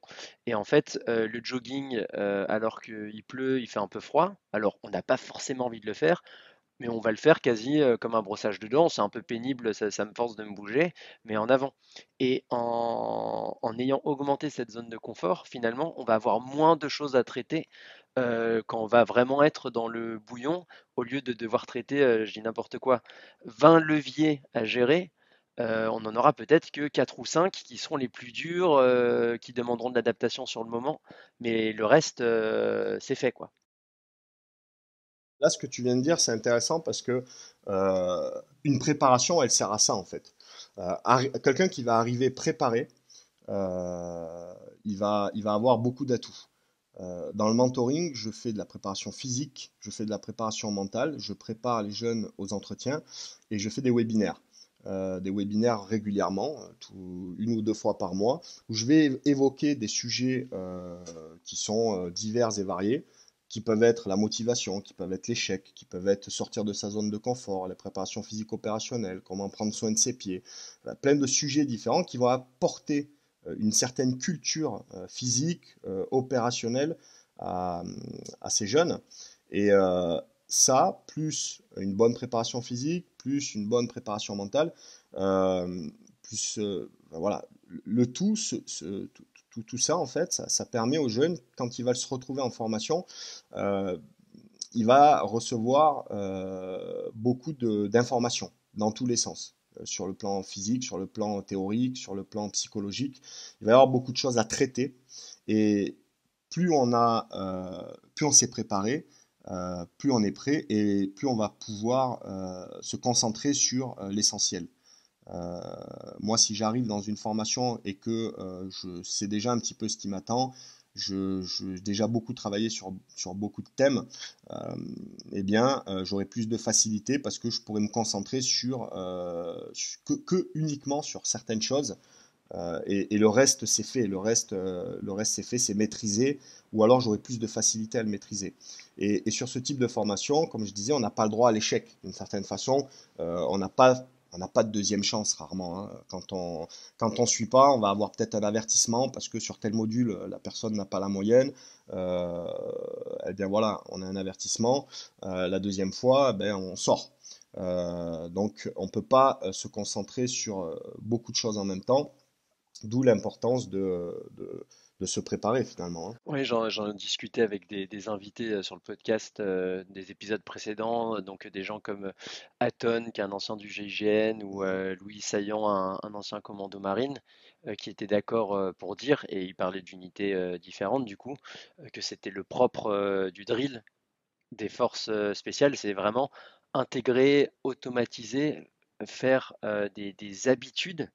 Et en fait, le jogging, alors qu'il pleut, il fait un peu froid, alors on n'a pas forcément envie de le faire, mais on va le faire quasi comme un brossage de dents. C'est un peu pénible, ça me force de me bouger, mais en avant. Et en ayant augmenté cette zone de confort, finalement, on va avoir moins de choses à traiter quand on va vraiment être dans le bouillon, au lieu de devoir traiter, je dis n'importe quoi, 20 leviers à gérer. On en aura peut-être que 4 ou 5 qui seront les plus durs, qui demanderont de l'adaptation sur le moment, mais le reste, c'est fait, quoi. Là, ce que tu viens de dire, c'est intéressant parce que une préparation, elle sert à ça en fait. Quelqu'un qui va arriver préparé, il va avoir beaucoup d'atouts. Dans le mentoring, je fais de la préparation physique, je fais de la préparation mentale, je prépare les jeunes aux entretiens et je fais des webinaires régulièrement, une ou deux fois par mois, où je vais évoquer des sujets qui sont divers et variés, qui peuvent être la motivation, qui peuvent être l'échec, qui peuvent être sortir de sa zone de confort, la préparation physique opérationnelle, comment prendre soin de ses pieds, plein de sujets différents qui vont apporter une certaine culture physique, opérationnelle à, à ces jeunes. Et ça, plus une bonne préparation physique, plus une bonne préparation mentale, plus ben voilà, le tout, tout ça en fait, ça permet aux jeunes, quand il va se retrouver en formation, euh, il va recevoir beaucoup d'informations dans tous les sens, sur le plan physique, sur le plan théorique, sur le plan psychologique. Il va y avoir beaucoup de choses à traiter et plus on s'est préparé, plus on est prêt et plus on va pouvoir se concentrer sur l'essentiel. Euh, Moi, si j'arrive dans une formation et que je sais déjà un petit peu ce qui m'attend, j'ai déjà beaucoup travaillé sur beaucoup de thèmes, euh, eh bien, j'aurai plus de facilité parce que je pourrais me concentrer que uniquement sur certaines choses. Et le reste, c'est fait. Le reste, c'est fait, c'est maîtrisé, ou alors j'aurai plus de facilité à le maîtriser. Et sur ce type de formation, comme je disais, on n'a pas le droit à l'échec. D'une certaine façon, on n'a pas de deuxième chance rarement, hein. Quand on suit pas, on va avoir peut-être un avertissement parce que sur tel module, la personne n'a pas la moyenne. Euh, eh bien voilà, on a un avertissement. La deuxième fois, ben, on sort. Donc on ne peut pas se concentrer sur beaucoup de choses en même temps. D'où l'importance de se préparer finalement, hein. Oui, j'en discutais avec des invités sur le podcast des épisodes précédents, donc des gens comme Aton, qui est un ancien du GIGN, ou Mhm. Louis Saillant, un ancien commando marine, qui étaient d'accord pour dire, et ils parlaient d'unités différentes du coup, que c'était le propre du drill des forces spéciales, c'est vraiment intégrer, automatiser, faire des habitudes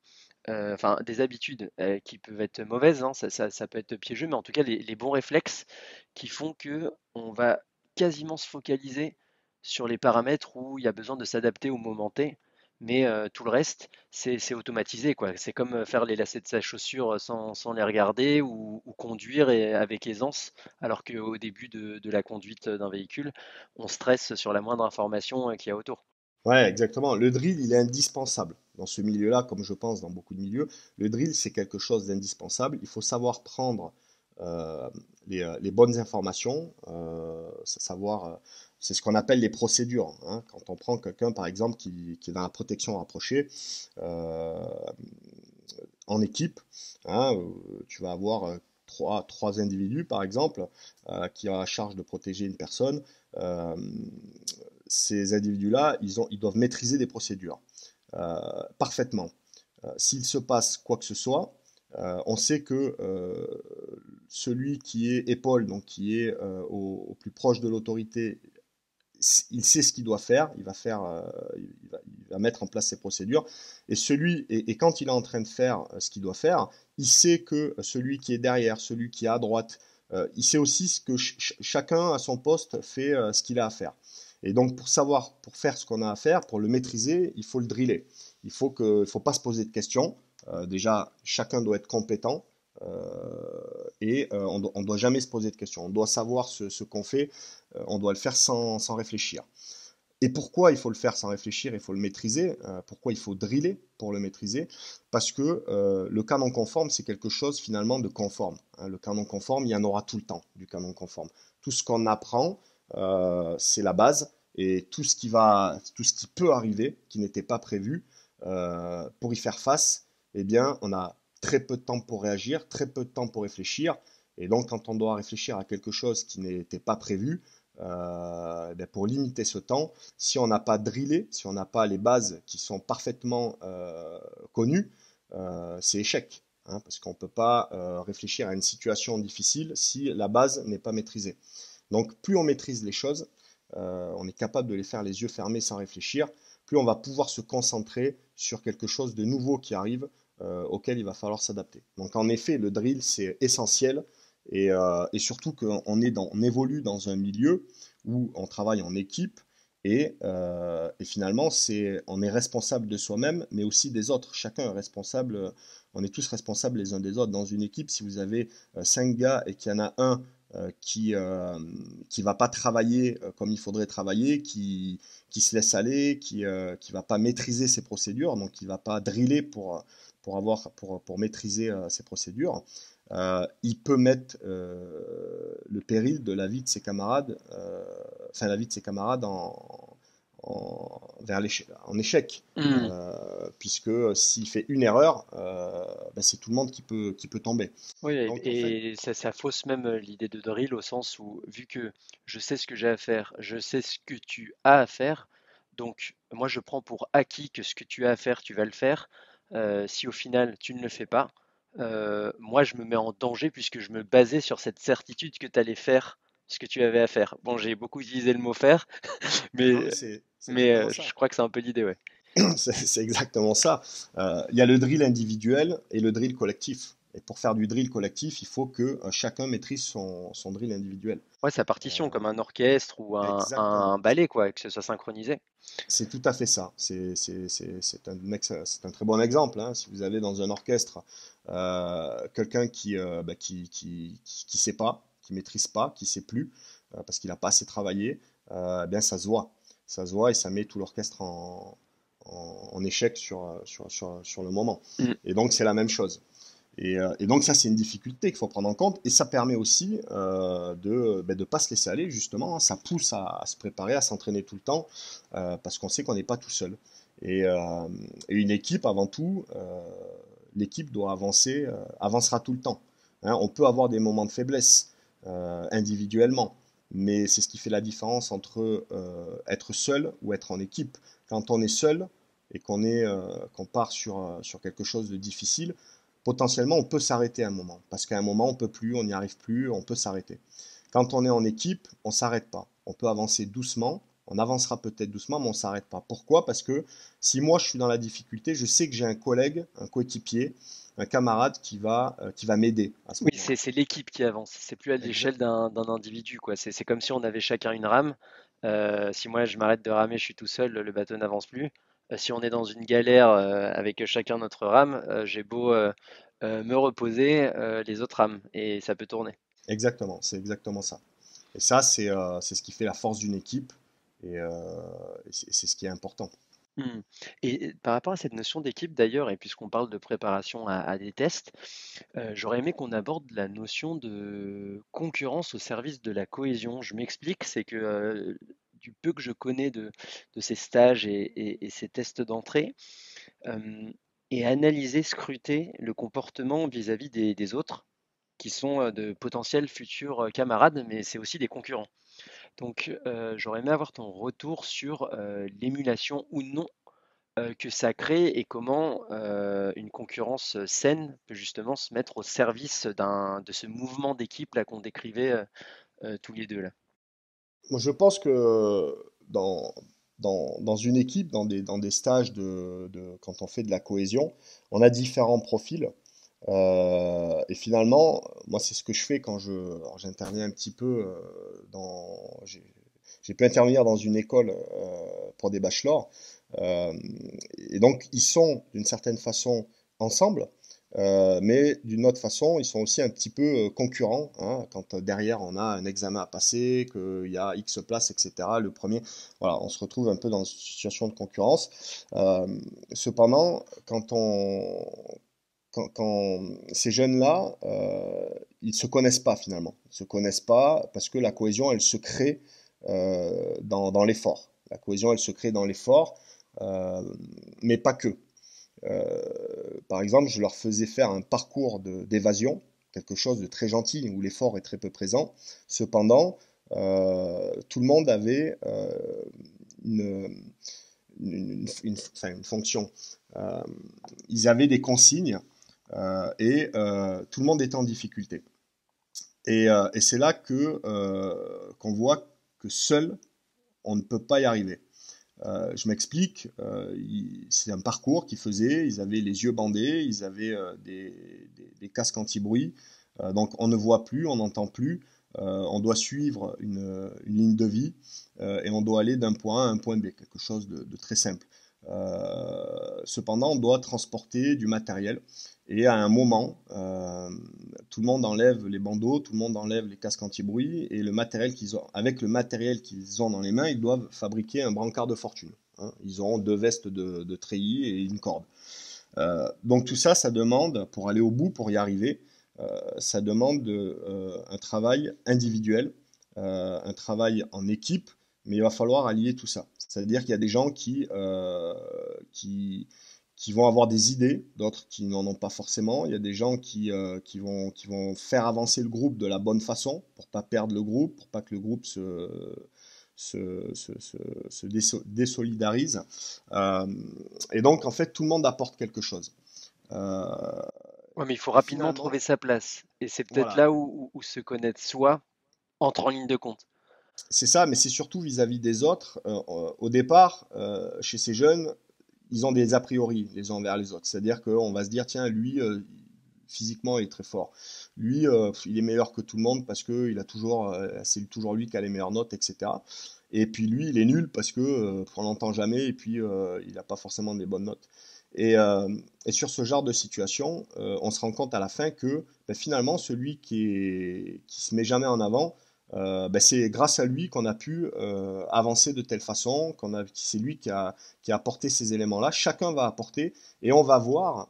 enfin des habitudes qui peuvent être mauvaises, hein, ça peut être piégeux, mais en tout cas les bons réflexes qui font que on va quasiment se focaliser sur les paramètres où il y a besoin de s'adapter au moment T. Mais tout le reste, c'est automatisé, quoi. C'est comme faire les lacets de sa chaussure sans les regarder ou conduire avec aisance, alors qu'au début de la conduite d'un véhicule, on stresse sur la moindre information qu'il y a autour. Ouais, exactement. Le drill, il est indispensable. Dans ce milieu-là, comme je pense dans beaucoup de milieux, le drill, c'est quelque chose d'indispensable. Il faut savoir prendre euh, les bonnes informations, savoir, c'est ce qu'on appelle les procédures, hein. Quand on prend quelqu'un, par exemple, qui est dans la protection rapprochée, euh, en équipe, hein, tu vas avoir trois individus, par exemple, qui ont la charge de protéger une personne. Euh, Ces individus-là, ils doivent maîtriser des procédures parfaitement. S'il se passe quoi que ce soit, on sait que celui qui est épaule, donc qui est au plus proche de l'autorité, il sait ce qu'il doit faire, il va mettre en place ses procédures, et quand il est en train de faire ce qu'il doit faire, il sait que celui qui est derrière, celui qui est à droite, il sait aussi ce que chacun à son poste fait ce qu'il a à faire. Et donc pour faire ce qu'on a à faire, pour le maîtriser, il faut le driller. Il faut pas se poser de questions. Déjà, chacun doit être compétent. On ne doit jamais se poser de questions. On doit savoir ce qu'on fait, on doit le faire sans réfléchir. Et pourquoi il faut le faire sans réfléchir, il faut le maîtriser, pourquoi il faut driller pour le maîtriser? Parce que le canon conforme, c'est quelque chose finalement de conforme, hein. Le canon conforme, il y en aura tout le temps du canon conforme. Tout ce qu'on apprend, c'est la base, et tout ce qui peut arriver, qui n'était pas prévu, pour y faire face, eh bien, on a très peu de temps pour réagir, très peu de temps pour réfléchir, et donc quand on doit réfléchir à quelque chose qui n'était pas prévu, pour limiter ce temps, si on n'a pas drillé, si on n'a pas les bases qui sont parfaitement connues, c'est échec, hein, parce qu'on ne peut pas réfléchir à une situation difficile si la base n'est pas maîtrisée. Donc plus on maîtrise les choses, on est capable de les faire les yeux fermés sans réfléchir, plus on va pouvoir se concentrer sur quelque chose de nouveau qui arrive, auquel il va falloir s'adapter. Donc en effet, le drill, c'est essentiel, et surtout on évolue dans un milieu où on travaille en équipe, et finalement on est responsable de soi-même, mais aussi des autres. Chacun est responsable, on est tous responsables les uns des autres. Dans une équipe, si vous avez 5 gars et qu'il y en a un qui va pas travailler comme il faudrait travailler, qui se laisse aller, qui va pas maîtriser ses procédures, donc qui va pas driller pour maîtriser ses procédures, il peut mettre le péril de la vie de ses camarades, enfin la vie de ses camarades en échec. Hmm. Puisque s'il fait une erreur, ben, c'est tout le monde qui peut tomber. Oui, Donc en fait, et ça fausse même l'idée de drill au sens où, vu que je sais ce que j'ai à faire, je sais ce que tu as à faire, donc moi je prends pour acquis que ce que tu as à faire, tu vas le faire. Si au final tu ne le fais pas, moi je me mets en danger puisque je me basais sur cette certitude que tu allais faire ce que tu avais à faire. Bon, j'ai beaucoup utilisé le mot faire, non mais mais, c'est exactement je ça. crois que c'est un peu l'idée, ouais. C'est exactement ça. Il y a le drill individuel et le drill collectif. Et pour faire du drill collectif, il faut que chacun maîtrise son drill individuel. Ouais, sa partition comme un orchestre ou un Exactement. ballet, quoi, que ce soit synchronisé. C'est tout à fait ça. C'est un très bon exemple, hein. Si vous avez dans un orchestre quelqu'un qui sait pas, qui maîtrise pas, qui sait plus, parce qu'il n'a pas assez travaillé, eh bien ça se voit. Ça se voit et ça met tout l'orchestre en échec sur le moment. Mm. Et donc c'est la même chose. Et donc ça, c'est une difficulté qu'il faut prendre en compte. Et ça permet aussi de ne pas se laisser aller, justement, hein. Ça pousse à se préparer, à s'entraîner tout le temps, parce qu'on sait qu'on n'est pas tout seul. Et une équipe, avant tout, l'équipe doit avancer, avancera tout le temps, hein. On peut avoir des moments de faiblesse individuellement, mais c'est ce qui fait la différence entre être seul ou être en équipe. Quand on est seul et qu'on part sur quelque chose de difficile, potentiellement on peut s'arrêter à un moment. Parce qu'à un moment, on peut plus, on n'y arrive plus, on peut s'arrêter. Quand on est en équipe, on ne s'arrête pas. On peut avancer doucement, On avancera peut-être doucement, mais on ne s'arrête pas. Pourquoi? Parce que si moi je suis dans la difficulté, je sais que j'ai un collègue, un coéquipier, un camarade qui va m'aider à ce Oui, moment-là. c'est l'équipe qui avance. C'est plus à l'échelle d'un individu, quoi. C'est comme si on avait chacun une rame. Si moi je m'arrête de ramer, je suis tout seul, le bateau n'avance plus. Si on est dans une galère avec chacun notre rame, j'ai beau me reposer, les autres rament et ça peut tourner. Exactement, c'est exactement ça. Et ça, c'est ce qui fait la force d'une équipe et c'est ce qui est important. Hmm. Et par rapport à cette notion d'équipe d'ailleurs, et puisqu'on parle de préparation à des tests, j'aurais aimé qu'on aborde la notion de concurrence au service de la cohésion. Je m'explique, c'est que du peu que je connais de ces stages et ces tests d'entrée, euh, et analyser, scruter le comportement vis-à-vis des autres, qui sont de potentiels futurs camarades, mais c'est aussi des concurrents. Donc j'aurais aimé avoir ton retour sur l'émulation ou non que ça crée et comment une concurrence saine peut justement se mettre au service de ce mouvement d'équipe là qu'on décrivait tous les deux là. Moi, je pense que dans, dans une équipe, dans des stages quand on fait de la cohésion, on a différents profils. Et finalement, moi, c'est ce que je fais quand alors, j'interviens un petit peu j'ai pu intervenir dans une école pour des bachelors. Euh, et donc, ils sont d'une certaine façon ensemble, mais d'une autre façon, ils sont aussi un petit peu concurrents, hein, quand derrière on a un examen à passer, qu'il y a X places, etc. Le premier, voilà, on se retrouve un peu dans une situation de concurrence. Euh, Cependant, quand ces jeunes-là, ils se connaissent pas finalement. Ils se connaissent pas parce que la cohésion, elle se crée dans l'effort. La cohésion, elle se crée dans l'effort, euh, mais pas que. Par exemple, je leur faisais faire un parcours d'évasion, quelque chose de très gentil où l'effort est très peu présent. Cependant, tout le monde avait une, enfin, une fonction. Euh, Ils avaient des consignes et tout le monde était en difficulté. Et c'est là qu'on voit que seul, on ne peut pas y arriver. Je m'explique, c'est un parcours qu'ils faisaient, ils avaient les yeux bandés, ils avaient des casques anti-bruit, donc on ne voit plus, on n'entend plus, on doit suivre une ligne de vie et on doit aller d'un point A à un point B, quelque chose de très simple. Cependant, on doit transporter du matériel et à un moment, tout le monde enlève les bandeaux, tout le monde enlève les casques anti-bruit et avec le matériel qu'ils ont dans les mains, ils doivent fabriquer un brancard de fortune, hein. Ils auront deux vestes de treillis et une corde. Donc tout ça, ça demande, pour aller au bout, pour y arriver, ça demande un travail individuel, un travail en équipe, mais il va falloir allier tout ça. C'est-à-dire qu'il y a des gens qui vont avoir des idées, d'autres qui n'en ont pas forcément. Il y a des gens qui vont faire avancer le groupe de la bonne façon pour pas perdre le groupe, pour pas que le groupe se désolidarise. Euh, et donc, en fait, tout le monde apporte quelque chose. Euh, Ouais, mais il faut et rapidement finalement, trouver sa place. Et c'est peut-être voilà, là où se connaître soi entre en ligne de compte. c'est ça, mais c'est surtout vis-à-vis des autres. Au départ, chez ces jeunes, ils ont des a priori les uns envers les autres. C'est-à-dire qu'on va se dire, tiens, lui, physiquement, il est très fort. Lui, il est meilleur que tout le monde parce que c'est toujours lui qui a les meilleures notes, etc. Et puis lui, il est nul parce que on l'entend jamais et puis il n'a pas forcément des bonnes notes. Et, euh, et sur ce genre de situation, on se rend compte à la fin que ben, finalement, celui qui se met jamais en avant, ben, c'est grâce à lui qu'on a pu avancer de telle façon, c'est lui qui a apporté ces éléments-là. Chacun va apporter et on va voir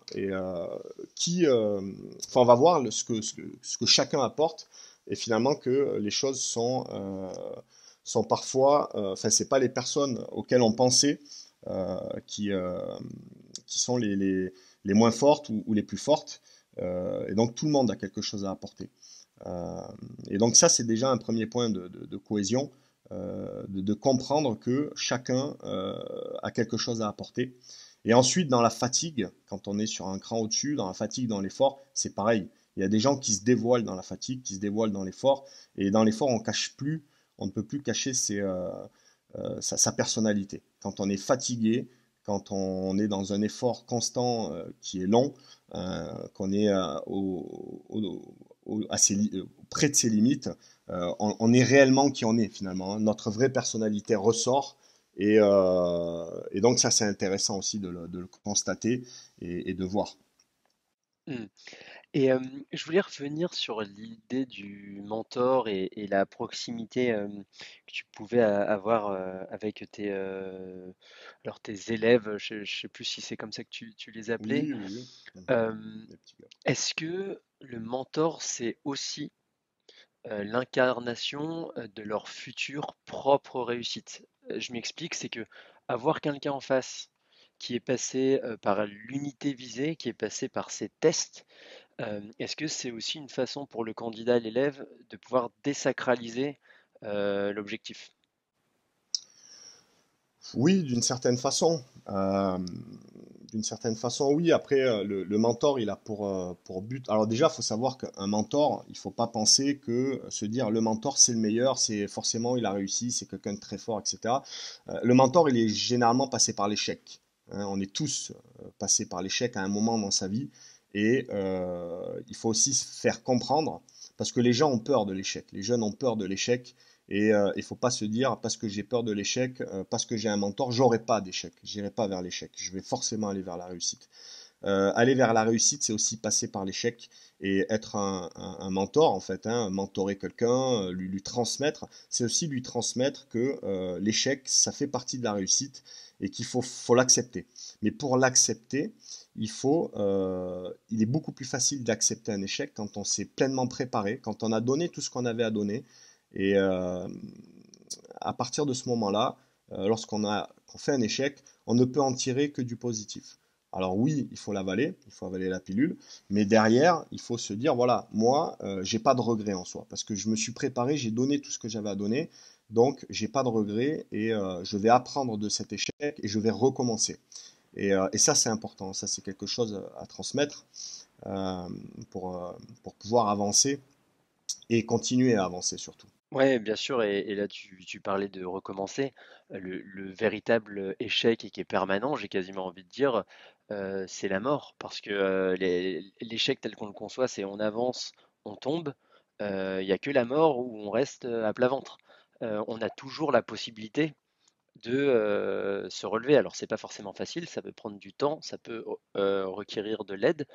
on va voir ce que chacun apporte et finalement que les choses sont parfois, enfin c'est pas les personnes auxquelles on pensait euh, qui, euh, qui sont les moins fortes ou les plus fortes. Et donc tout le monde a quelque chose à apporter. Euh, et donc ça, c'est déjà un premier point de cohésion, de comprendre que chacun a quelque chose à apporter. Et ensuite, dans la fatigue, quand on est sur un cran au-dessus, dans la fatigue, dans l'effort, c'est pareil. Il y a des gens qui se dévoilent dans la fatigue, qui se dévoilent dans l'effort. Et dans l'effort, on ne peut plus cacher sa personnalité. Quand on est fatigué, quand on est dans un effort constant qui est long, qu'on est près de ses limites, on est réellement qui on est finalement, hein. Notre vraie personnalité ressort et donc ça c'est intéressant aussi de le constater et de voir. Mmh. Et je voulais revenir sur l'idée du mentor et la proximité, que tu pouvais avoir, avec alors tes élèves, je ne sais plus si c'est comme ça que tu les appelais. Oui, oui, oui. Mhm. Hem, Les petits gars. Est-ce que le mentor, c'est aussi, l'incarnation, de leur future propre réussite? Je m'explique, c'est que avoir quelqu'un en face qui est passé, par l'unité visée, qui est passé par ces tests. Est-ce que c'est aussi une façon pour le candidat, l'élève, de pouvoir désacraliser, l'objectif? Oui, d'une certaine façon. D'une certaine façon, oui. Après, le mentor, il a pour but. Alors déjà, il faut savoir qu'un mentor, il faut pas penser que se dire le mentor c'est le meilleur, c'est forcément il a réussi, c'est quelqu'un de très fort, etc. Le mentor, il est généralement passé par l'échec. Hein. On est tous passés par l'échec à un moment dans sa vie, et il faut aussi se faire comprendre parce que les gens ont peur de l'échec. Les jeunes ont peur de l'échec. Et il ne faut pas se dire, parce que j'ai peur de l'échec, parce que j'ai un mentor, j'aurai pas d'échec. J'irai pas vers l'échec. Je vais forcément aller vers la réussite. Aller vers la réussite, c'est aussi passer par l'échec et être un mentor, en fait, hein, mentorer quelqu'un, lui transmettre. C'est aussi lui transmettre que l'échec, ça fait partie de la réussite et qu'il faut l'accepter. Mais pour l'accepter, il est beaucoup plus facile d'accepter un échec quand on s'est pleinement préparé, quand on a donné tout ce qu'on avait à donner. Et à partir de ce moment-là, qu'on fait un échec, on ne peut en tirer que du positif. Alors oui, il faut avaler la pilule, mais derrière, il faut se dire, voilà, moi, j'ai pas de regret en soi, parce que je me suis préparé, j'ai donné tout ce que j'avais à donner, donc j'ai pas de regret et je vais apprendre de cet échec et je vais recommencer. Et ça, c'est important, ça, c'est quelque chose à transmettre euh, pour pouvoir avancer et continuer à avancer surtout. Ouais, bien sûr, et là tu parlais de recommencer. Le véritable échec et qui est permanent, j'ai quasiment envie de dire, c'est la mort. Parce que l'échec tel qu'on le conçoit, c'est on avance, on tombe. Il n'y a que la mort où on reste à plat ventre. On a toujours la possibilité de se relever. Alors c'est pas forcément facile, ça peut prendre du temps, ça peut requérir de l'aide.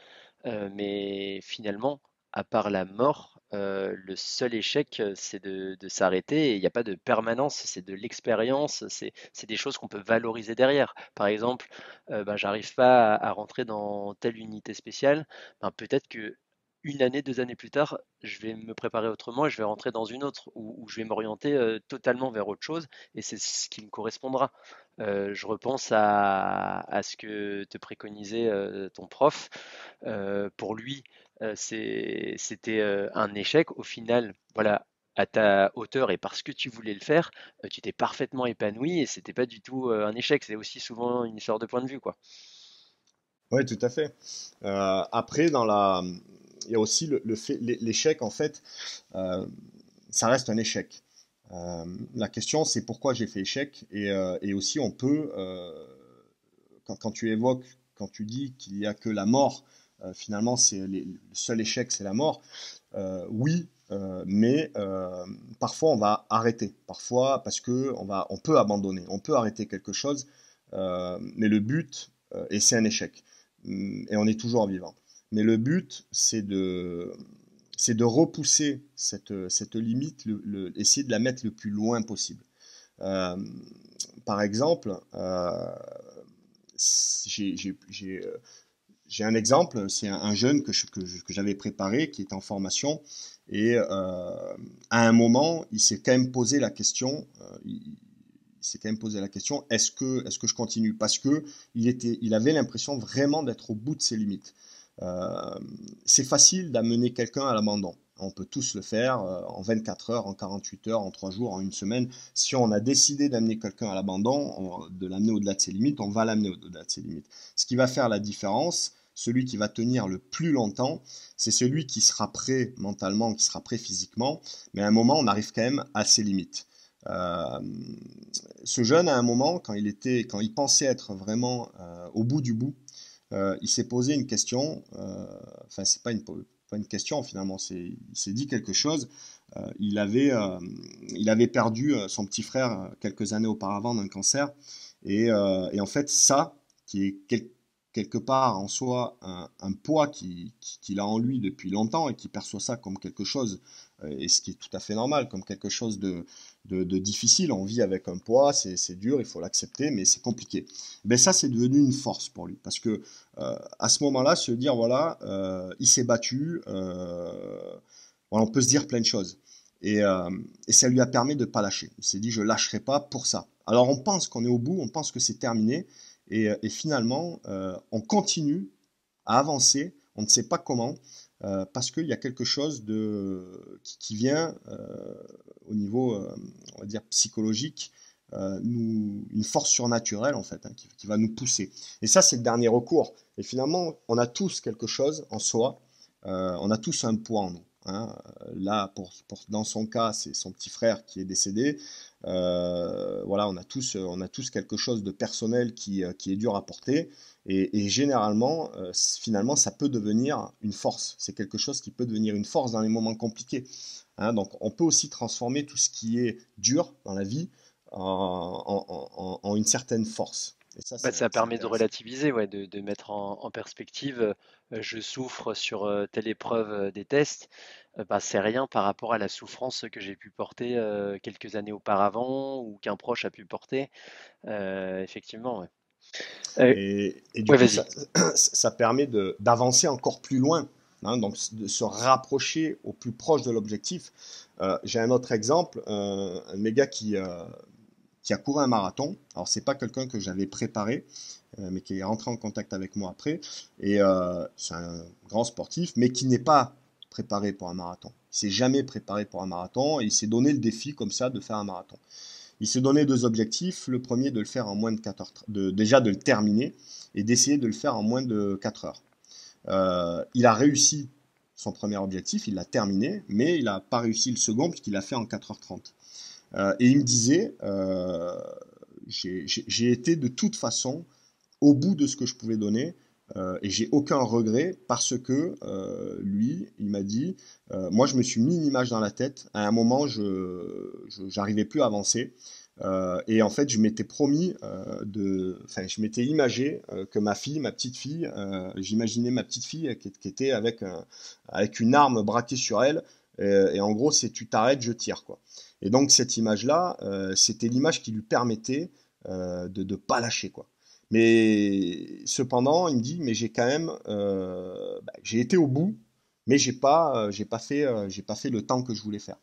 Mais finalement, à part la mort, le seul échec, c'est de s'arrêter et il n'y a pas de permanence, c'est de l'expérience, c'est des choses qu'on peut valoriser derrière. Par exemple, ben, j'arrive pas à rentrer dans telle unité spéciale, ben, peut-être que une année, 2 années plus tard, je vais me préparer autrement et je vais rentrer dans une autre où je vais m'orienter totalement vers autre chose et c'est ce qui me correspondra. Je repense à ce que te préconisait ton prof. Pour lui, c'était un échec. Au final, voilà, à ta hauteur et parce que tu voulais le faire, tu t'es parfaitement épanoui et c'était pas du tout un échec. C'est aussi souvent une histoire de point de vue, quoi. Oui, tout à fait. Après, il y a aussi l'échec, en fait, euh, ça reste un échec. La question, c'est pourquoi j'ai fait échec. Et aussi, quand tu évoques, quand tu dis qu'il n'y a que la mort, finalement, le seul échec, c'est la mort. Oui, mais parfois, on va arrêter. Parfois, parce que on peut abandonner, on peut arrêter quelque chose. Mais le but, et c'est un échec, et on est toujours vivant. Mais le but, c'est de repousser cette limite, essayer de la mettre le plus loin possible. Euh, Par exemple, j'ai un exemple, c'est un jeune que j'avais préparé, qui est en formation, et à un moment, il s'est quand même posé la question, s'est quand même posé la question, est-ce que je continue? Parce que il avait l'impression vraiment d'être au bout de ses limites. Euh, c'est facile d'amener quelqu'un à l'abandon. On peut tous le faire en 24 heures, en 48 heures, en 3 jours, en une semaine. Si on a décidé d'amener quelqu'un à l'abandon, de l'amener au-delà de ses limites, on va l'amener au-delà de ses limites. Ce qui va faire la différence, celui qui va tenir le plus longtemps, c'est celui qui sera prêt mentalement, qui sera prêt physiquement, mais à un moment, on arrive quand même à ses limites. Euh, Ce jeune, à un moment, quand il pensait être vraiment au bout du bout, il s'est posé une question. Enfin, c'est pas une question finalement. Il s'est dit quelque chose. Euh, il avait, euh, il avait perdu son petit frère quelques années auparavant d'un cancer. Et en fait, ça, qui est quelque part en soi un poids qu'il a en lui depuis longtemps et qui perçoit ça comme quelque chose, et ce qui est tout à fait normal, comme quelque chose de difficile. On vit avec un poids, c'est dur, il faut l'accepter, mais c'est compliqué. Ben ça, c'est devenu une force pour lui, parce que à ce moment-là, se dire, voilà, il s'est battu, voilà, on peut se dire plein de choses. Et ça lui a permis de ne pas lâcher. Il s'est dit, je ne lâcherai pas pour ça. Alors on pense qu'on est au bout, on pense que c'est terminé, et finalement, on continue à avancer, on ne sait pas comment, parce qu'il y a quelque chose qui vient au niveau, on va dire, psychologique, une force surnaturelle en fait, hein, qui va nous pousser. Et ça, c'est le dernier recours. Et finalement, on a tous quelque chose en soi, on a tous un poids en nous. Hein. Là, dans son cas, c'est son petit frère qui est décédé. Voilà, on a tous quelque chose de personnel qui est dur à porter. Et généralement, finalement, ça peut devenir une force. C'est quelque chose qui peut devenir une force dans les moments compliqués. Hein. Donc, on peut aussi transformer tout ce qui est dur dans la vie en une certaine force. Et ça, Bah, ça c'est permet de intéressant. relativiser, ouais, de mettre en perspective, je souffre sur telle épreuve des tests, bah, c'est rien par rapport à la souffrance que j'ai pu porter quelques années auparavant ou qu'un proche a pu porter. Effectivement, ouais. Et du Ouais, coup, vas-y. ça permet d'avancer encore plus loin, hein, donc de se rapprocher au plus proche de l'objectif. J'ai un autre exemple, un méga qui a couru un marathon. Alors, c'est pas quelqu'un que j'avais préparé, mais qui est rentré en contact avec moi après. Et c'est un grand sportif, mais qui n'est pas préparé pour un marathon. Il s'est jamais préparé pour un marathon et il s'est donné le défi comme ça de faire un marathon. Il s'est donné deux objectifs. Le premier, de le faire en moins de 4 heures, déjà de le terminer et d'essayer de le faire en moins de 4 heures. Il a réussi son premier objectif, il l'a terminé, mais il n'a pas réussi le second puisqu'il l'a fait en 4h30. Et il me disait, j'ai été de toute façon au bout de ce que je pouvais donner. Et j'ai aucun regret parce que lui, il m'a dit, moi je me suis mis une image dans la tête. À un moment, j'arrivais plus à avancer. Et en fait, je m'étais promis enfin, je m'étais imagé que ma petite fille, j'imaginais ma petite fille qui était avec une arme braquée sur elle. Et en gros, c'est tu t'arrêtes, je tire quoi. Et donc cette image-là, c'était l'image qui lui permettait de ne pas lâcher quoi. Mais cependant, il me dit, mais j'ai quand même, j'ai été au bout, mais j'ai pas fait le temps que je voulais faire.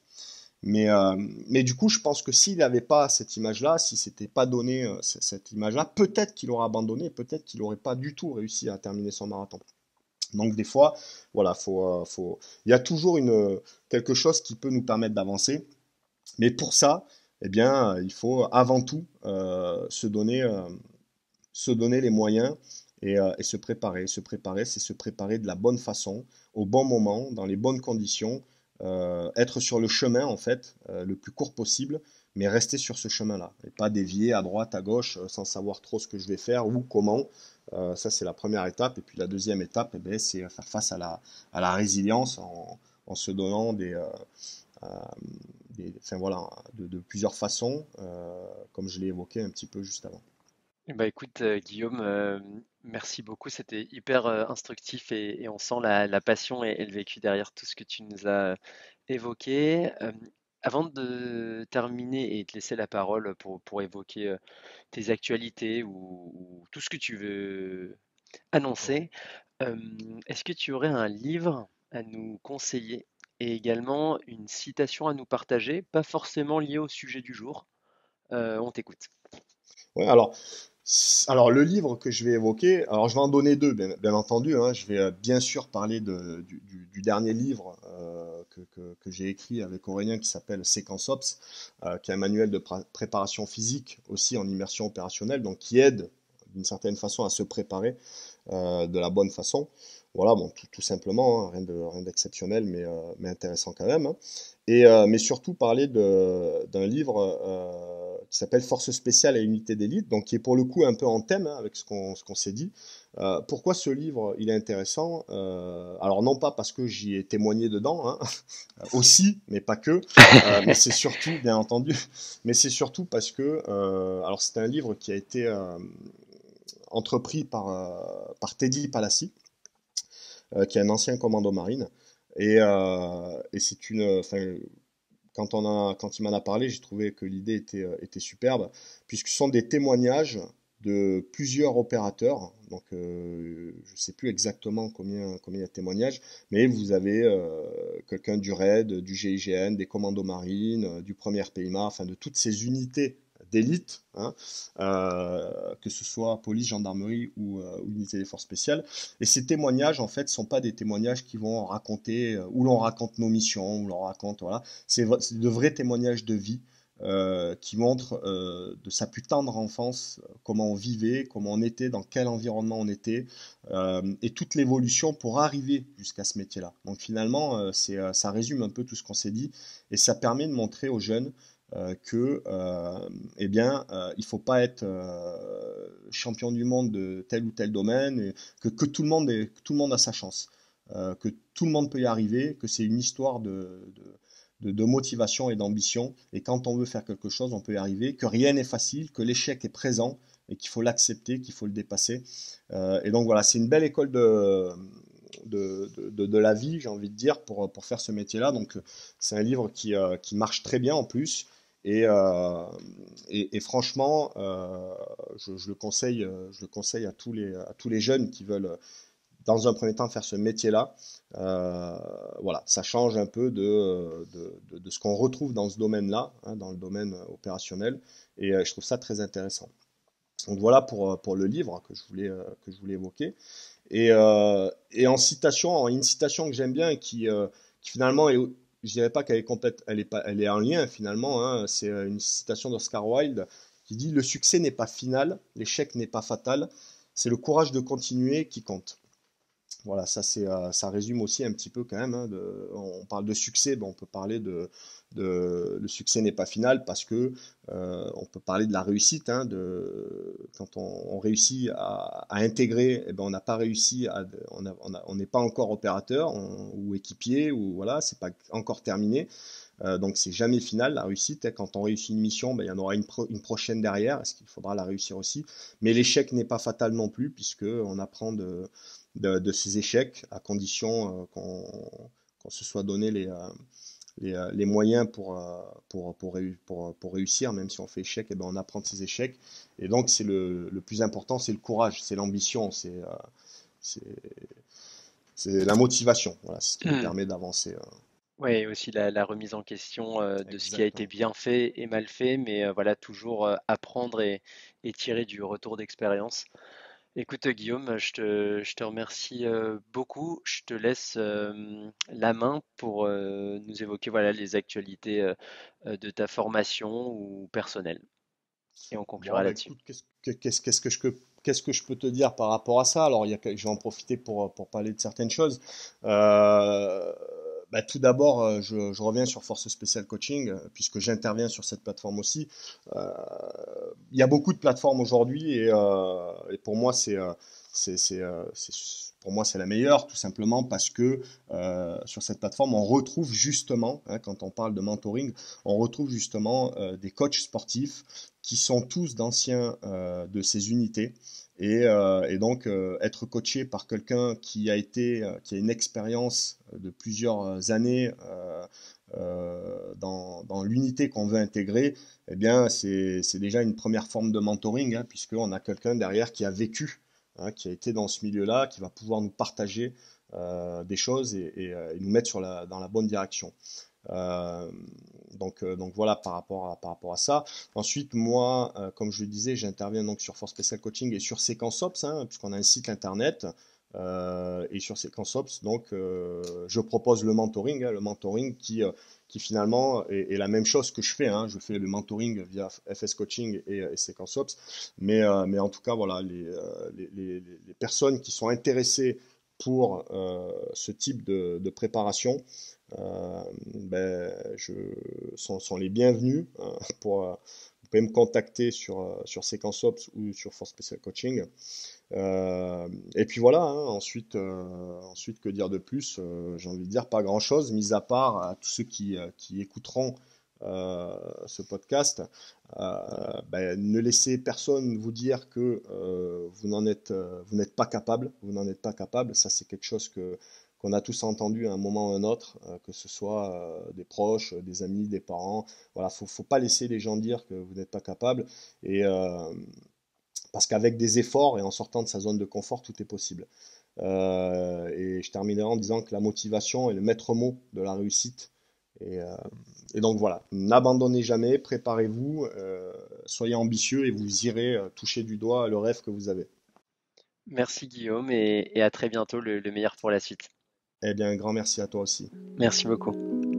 Mais, euh, mais du coup, je pense que s'il n'avait pas cette image-là, si s'était pas donné cette image-là, peut-être qu'il aurait abandonné, peut-être qu'il n'aurait pas du tout réussi à terminer son marathon. Donc des fois, voilà, il y a toujours quelque chose qui peut nous permettre d'avancer. Mais pour ça, eh bien, il faut avant tout se donner les moyens et se préparer. Se préparer, c'est se préparer de la bonne façon, au bon moment, dans les bonnes conditions, être sur le chemin en fait, le plus court possible, mais rester sur ce chemin-là et pas dévier à droite, à gauche, sans savoir trop ce que je vais faire ou comment. Ça, c'est la première étape. Et puis la deuxième étape, eh bien, c'est faire face à la résilience en se donnant euh, enfin, voilà, de plusieurs façons, comme je l'ai évoqué un petit peu juste avant. Bah écoute, Guillaume, merci beaucoup. C'était hyper instructif et on sent la passion et le vécu derrière tout ce que tu nous as évoqué. Avant de terminer et te laisser la parole pour évoquer tes actualités ou tout ce que tu veux annoncer, euh, est-ce que tu aurais un livre à nous conseiller et également une citation à nous partager, pas forcément liée au sujet du jour? On t'écoute. Ouais, alors le livre que je vais évoquer, alors je vais en donner deux, bien entendu. Hein. Je vais bien sûr parler du dernier livre que j'ai écrit avec Aurélien qui s'appelle Séquence Ops, qui est un manuel de préparation physique aussi en immersion opérationnelle, donc qui aide d'une certaine façon à se préparer de la bonne façon. Voilà, bon, tout simplement, hein, rien d'exceptionnel, mais intéressant quand même, hein. Mais surtout parler d'un livre qui s'appelle Force spéciale et unité d'élite, donc qui est pour le coup un peu en thème, hein, avec ce qu'on s'est dit. Pourquoi ce livre il est intéressant? Alors non pas parce que j'y ai témoigné dedans, hein, aussi, mais pas que, mais c'est surtout, bien entendu, mais c'est surtout parce que, alors c'est un livre qui a été entrepris par Teddy Palassi, qui est un ancien commando marine. Et c'est enfin, quand il m'en a parlé, j'ai trouvé que l'idée était superbe, puisque ce sont des témoignages de plusieurs opérateurs. Donc, je ne sais plus exactement combien il y a de témoignages, mais vous avez quelqu'un du RAID, du GIGN, des commandos marines, du premier PIMA, enfin de toutes ces unités d'élite, hein, que ce soit police, gendarmerie ou unité des forces spéciales. Et ces témoignages, en fait, sont pas des témoignages qui vont raconter, où l'on raconte nos missions, où l'on raconte, voilà, c'est de vrais témoignages de vie qui montrent de sa plus tendre enfance comment on vivait, comment on était, dans quel environnement on était, et toute l'évolution pour arriver jusqu'à ce métier-là. Donc finalement, ça résume un peu tout ce qu'on s'est dit, et ça permet de montrer aux jeunes que, eh bien, il faut pas être champion du monde de tel ou tel domaine, et que tout le monde a sa chance, que tout le monde peut y arriver, que c'est une histoire de motivation et d'ambition. Et quand on veut faire quelque chose, on peut y arriver, que rien n'est facile, que l'échec est présent et qu'il faut l'accepter, qu'il faut le dépasser. Et donc voilà, c'est une belle école de la vie, j'ai envie de dire, pour faire ce métier-là. Donc c'est un livre qui marche très bien en plus. Et, euh, et franchement, je le conseille à tous les jeunes qui veulent, dans un premier temps, faire ce métier-là. Voilà, ça change un peu de ce qu'on retrouve dans ce domaine-là, hein, dans le domaine opérationnel, et je trouve ça très intéressant. Donc voilà pour le livre que je voulais évoquer. Et en citation, une citation que j'aime bien et qui finalement est, je dirais pas qu'elle est complète, elle est pas, elle est en lien finalement, hein, c'est une citation d'Oscar Wilde qui dit: Le succès n'est pas final, l'échec n'est pas fatal, c'est le courage de continuer qui compte. Voilà, ça résume aussi un petit peu quand même, hein, on parle de succès, ben on peut parler le succès n'est pas final parce que on peut parler de la réussite, hein, quand on réussit à intégrer, eh ben on n'a pas réussi on n'est pas encore opérateur ou équipier ou voilà, c'est pas encore terminé. Donc c'est jamais final la réussite, hein. Quand on réussit une mission, ben, il y en aura une prochaine derrière. Est-ce qu'il faudra la réussir aussi? Mais l'échec n'est pas fatal non plus puisque on apprend de ces échecs, à condition qu'on se soit donné les moyens pour réussir, même si on fait échec, et ben on apprend de ces échecs. Et donc, le plus important, c'est le courage, c'est l'ambition, c'est c'est la motivation. Voilà, c'est ce qui nous permet d'avancer. Ouais, aussi la remise en question de ce qui a été Exactement. bien fait et mal fait, mais voilà, toujours apprendre et tirer du retour d'expérience. Écoute, Guillaume, je te remercie beaucoup. Je te laisse la main pour nous évoquer voilà, les actualités de ta formation ou personnelle. Et on Bon, conclura bah là-dessus. écoute, qu'est-ce que je peux te dire par rapport à ça? Alors, je vais en profiter pour parler de certaines choses. Euh, Bah, tout d'abord, je reviens sur Force Spéciale Coaching, puisque j'interviens sur cette plateforme aussi. Euh, il y a beaucoup de plateformes aujourd'hui et pour moi, pour moi, c'est la meilleure, tout simplement parce que sur cette plateforme, on retrouve justement, hein, quand on parle de mentoring, on retrouve justement des coachs sportifs qui sont tous d'anciens de ces unités. Et donc, être coaché par quelqu'un qui a une expérience de plusieurs années dans l'unité qu'on veut intégrer, eh bien, c'est déjà une première forme de mentoring, hein, puisqu'on a quelqu'un derrière qui a vécu, hein, qui a été dans ce milieu-là, qui va pouvoir nous partager des choses et nous mettre dans la bonne direction. Euh, donc voilà par rapport à ça. Ensuite, moi, comme je le disais, j'interviens donc sur Force Special Coaching et sur SequenceOps, hein, puisqu'on a un site internet. Et sur SequenceOps, donc, je propose le mentoring qui finalement est la même chose que je fais, hein. Je fais le mentoring via FS Coaching et SequenceOps, mais en tout cas, voilà, les personnes qui sont intéressées pour ce type de préparation, sont les bienvenus. Vous pouvez me contacter sur Sequenceops ou sur Force Special Coaching. Et puis voilà, hein, ensuite, que dire de plus? J'ai envie de dire pas grand-chose, mis à part à tous ceux qui écouteront ce podcast. Ne laissez personne vous dire que vous n'êtes pas capable. Vous n'en êtes pas capable. Ça, c'est quelque chose qu'on a tous entendu à un moment ou à un autre, que ce soit des proches, des amis, des parents. Voilà, faut pas laisser les gens dire que vous n'êtes pas capable. Et parce qu'avec des efforts et en sortant de sa zone de confort, tout est possible. Et je terminerai en disant que la motivation est le maître mot de la réussite. Et, euh, et donc voilà, n'abandonnez jamais, préparez-vous, soyez ambitieux et vous irez toucher du doigt le rêve que vous avez. Merci Guillaume et à très bientôt, le meilleur pour la suite. Eh bien, un grand merci à toi aussi. Merci beaucoup.